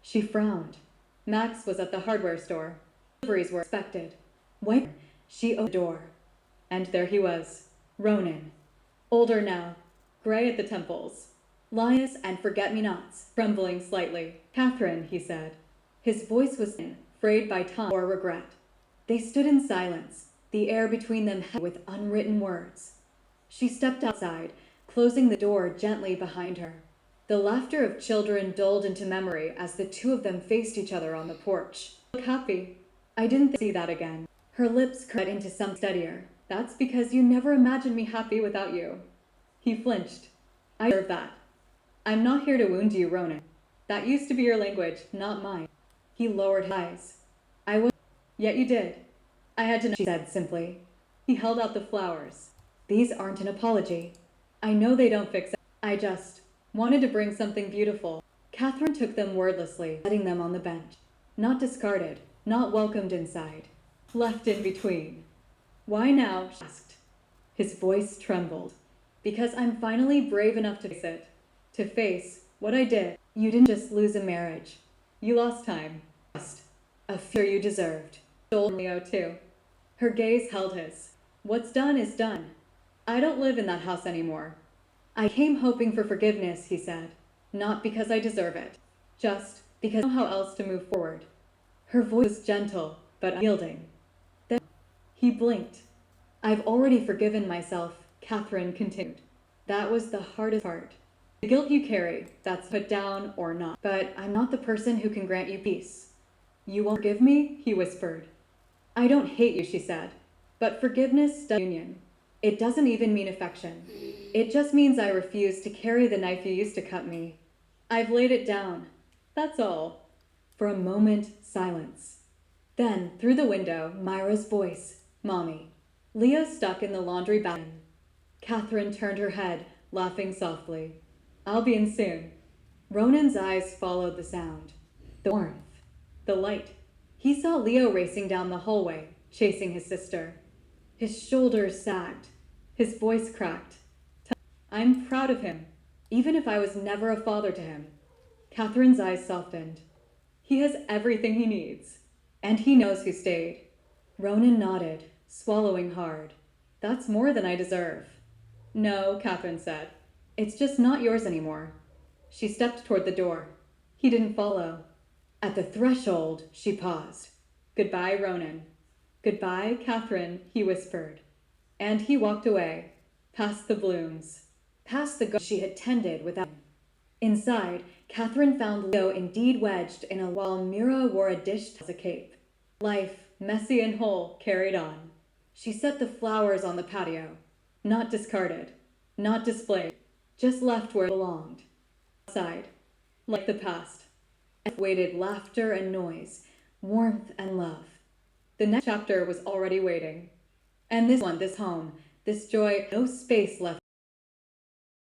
She frowned. Max was at the hardware store. Deliveries were expected. She opened the door. And there he was, Ronan. Older now, gray at the temples. Lioness and forget-me-nots, trembling slightly. Catherine, he said. His voice was thin, frayed by time or regret. They stood in silence, the air between them heavy with unwritten words. She stepped outside, closing the door gently behind her. The laughter of children dulled into memory as the two of them faced each other on the porch. Look happy. I didn't see that again. Her lips curled into some steadier. That's because you never imagined me happy without you. He flinched. I deserve that. I'm not here to wound you, Ronan. That used to be your language, not mine. He lowered his eyes. I was. Yet you did. I had to know, she said simply. He held out the flowers. These aren't an apology. I know they don't fix it. I just wanted to bring something beautiful. Catherine took them wordlessly, setting them on the bench. Not discarded, not welcomed inside. Left in between. Why now? She asked. His voice trembled. Because I'm finally brave enough to face it. To face what I did. You didn't just lose a marriage. You lost time. Just a fear you deserved. Stole Leo too. Her gaze held his. What's done is done. I don't live in that house anymore. I came hoping for forgiveness, he said. Not because I deserve it. Just because I don't know how else to move forward. Her voice was gentle, but unyielding. Then he blinked. I've already forgiven myself, Catherine continued. That was the hardest part. The guilt you carry, that's put down or not. But I'm not the person who can grant you peace. You won't forgive me? He whispered. I don't hate you, she said. But forgiveness does union. It doesn't even mean affection. It just means I refuse to carry the knife you used to cut me. I've laid it down. That's all. For a moment, silence. Then, through the window, Myra's voice. Mommy. Leo stuck in the laundry basin. Catherine turned her head, laughing softly. I'll be in soon. Ronan's eyes followed the sound. The warmth. The light. He saw Leo racing down the hallway, chasing his sister. His shoulders sagged. His voice cracked. I'm proud of him, even if I was never a father to him. Catherine's eyes softened. He has everything he needs. And he knows who stayed. Ronan nodded, swallowing hard. That's more than I deserve. No, Catherine said. It's just not yours anymore. She stepped toward the door. He didn't follow. At the threshold, she paused. Goodbye, Ronan. Goodbye, Catherine, he whispered. And he walked away, past the blooms, past the garden she had tended without him. Inside, Catherine found Leo indeed wedged in a while Mira wore a dish as a cape. Life, messy and whole, carried on. She set the flowers on the patio. Not discarded, not displayed, just left where it belonged. Outside, like the past, and waited laughter and noise, warmth and love. The next chapter was already waiting. And this one, this home, this joy, no space left.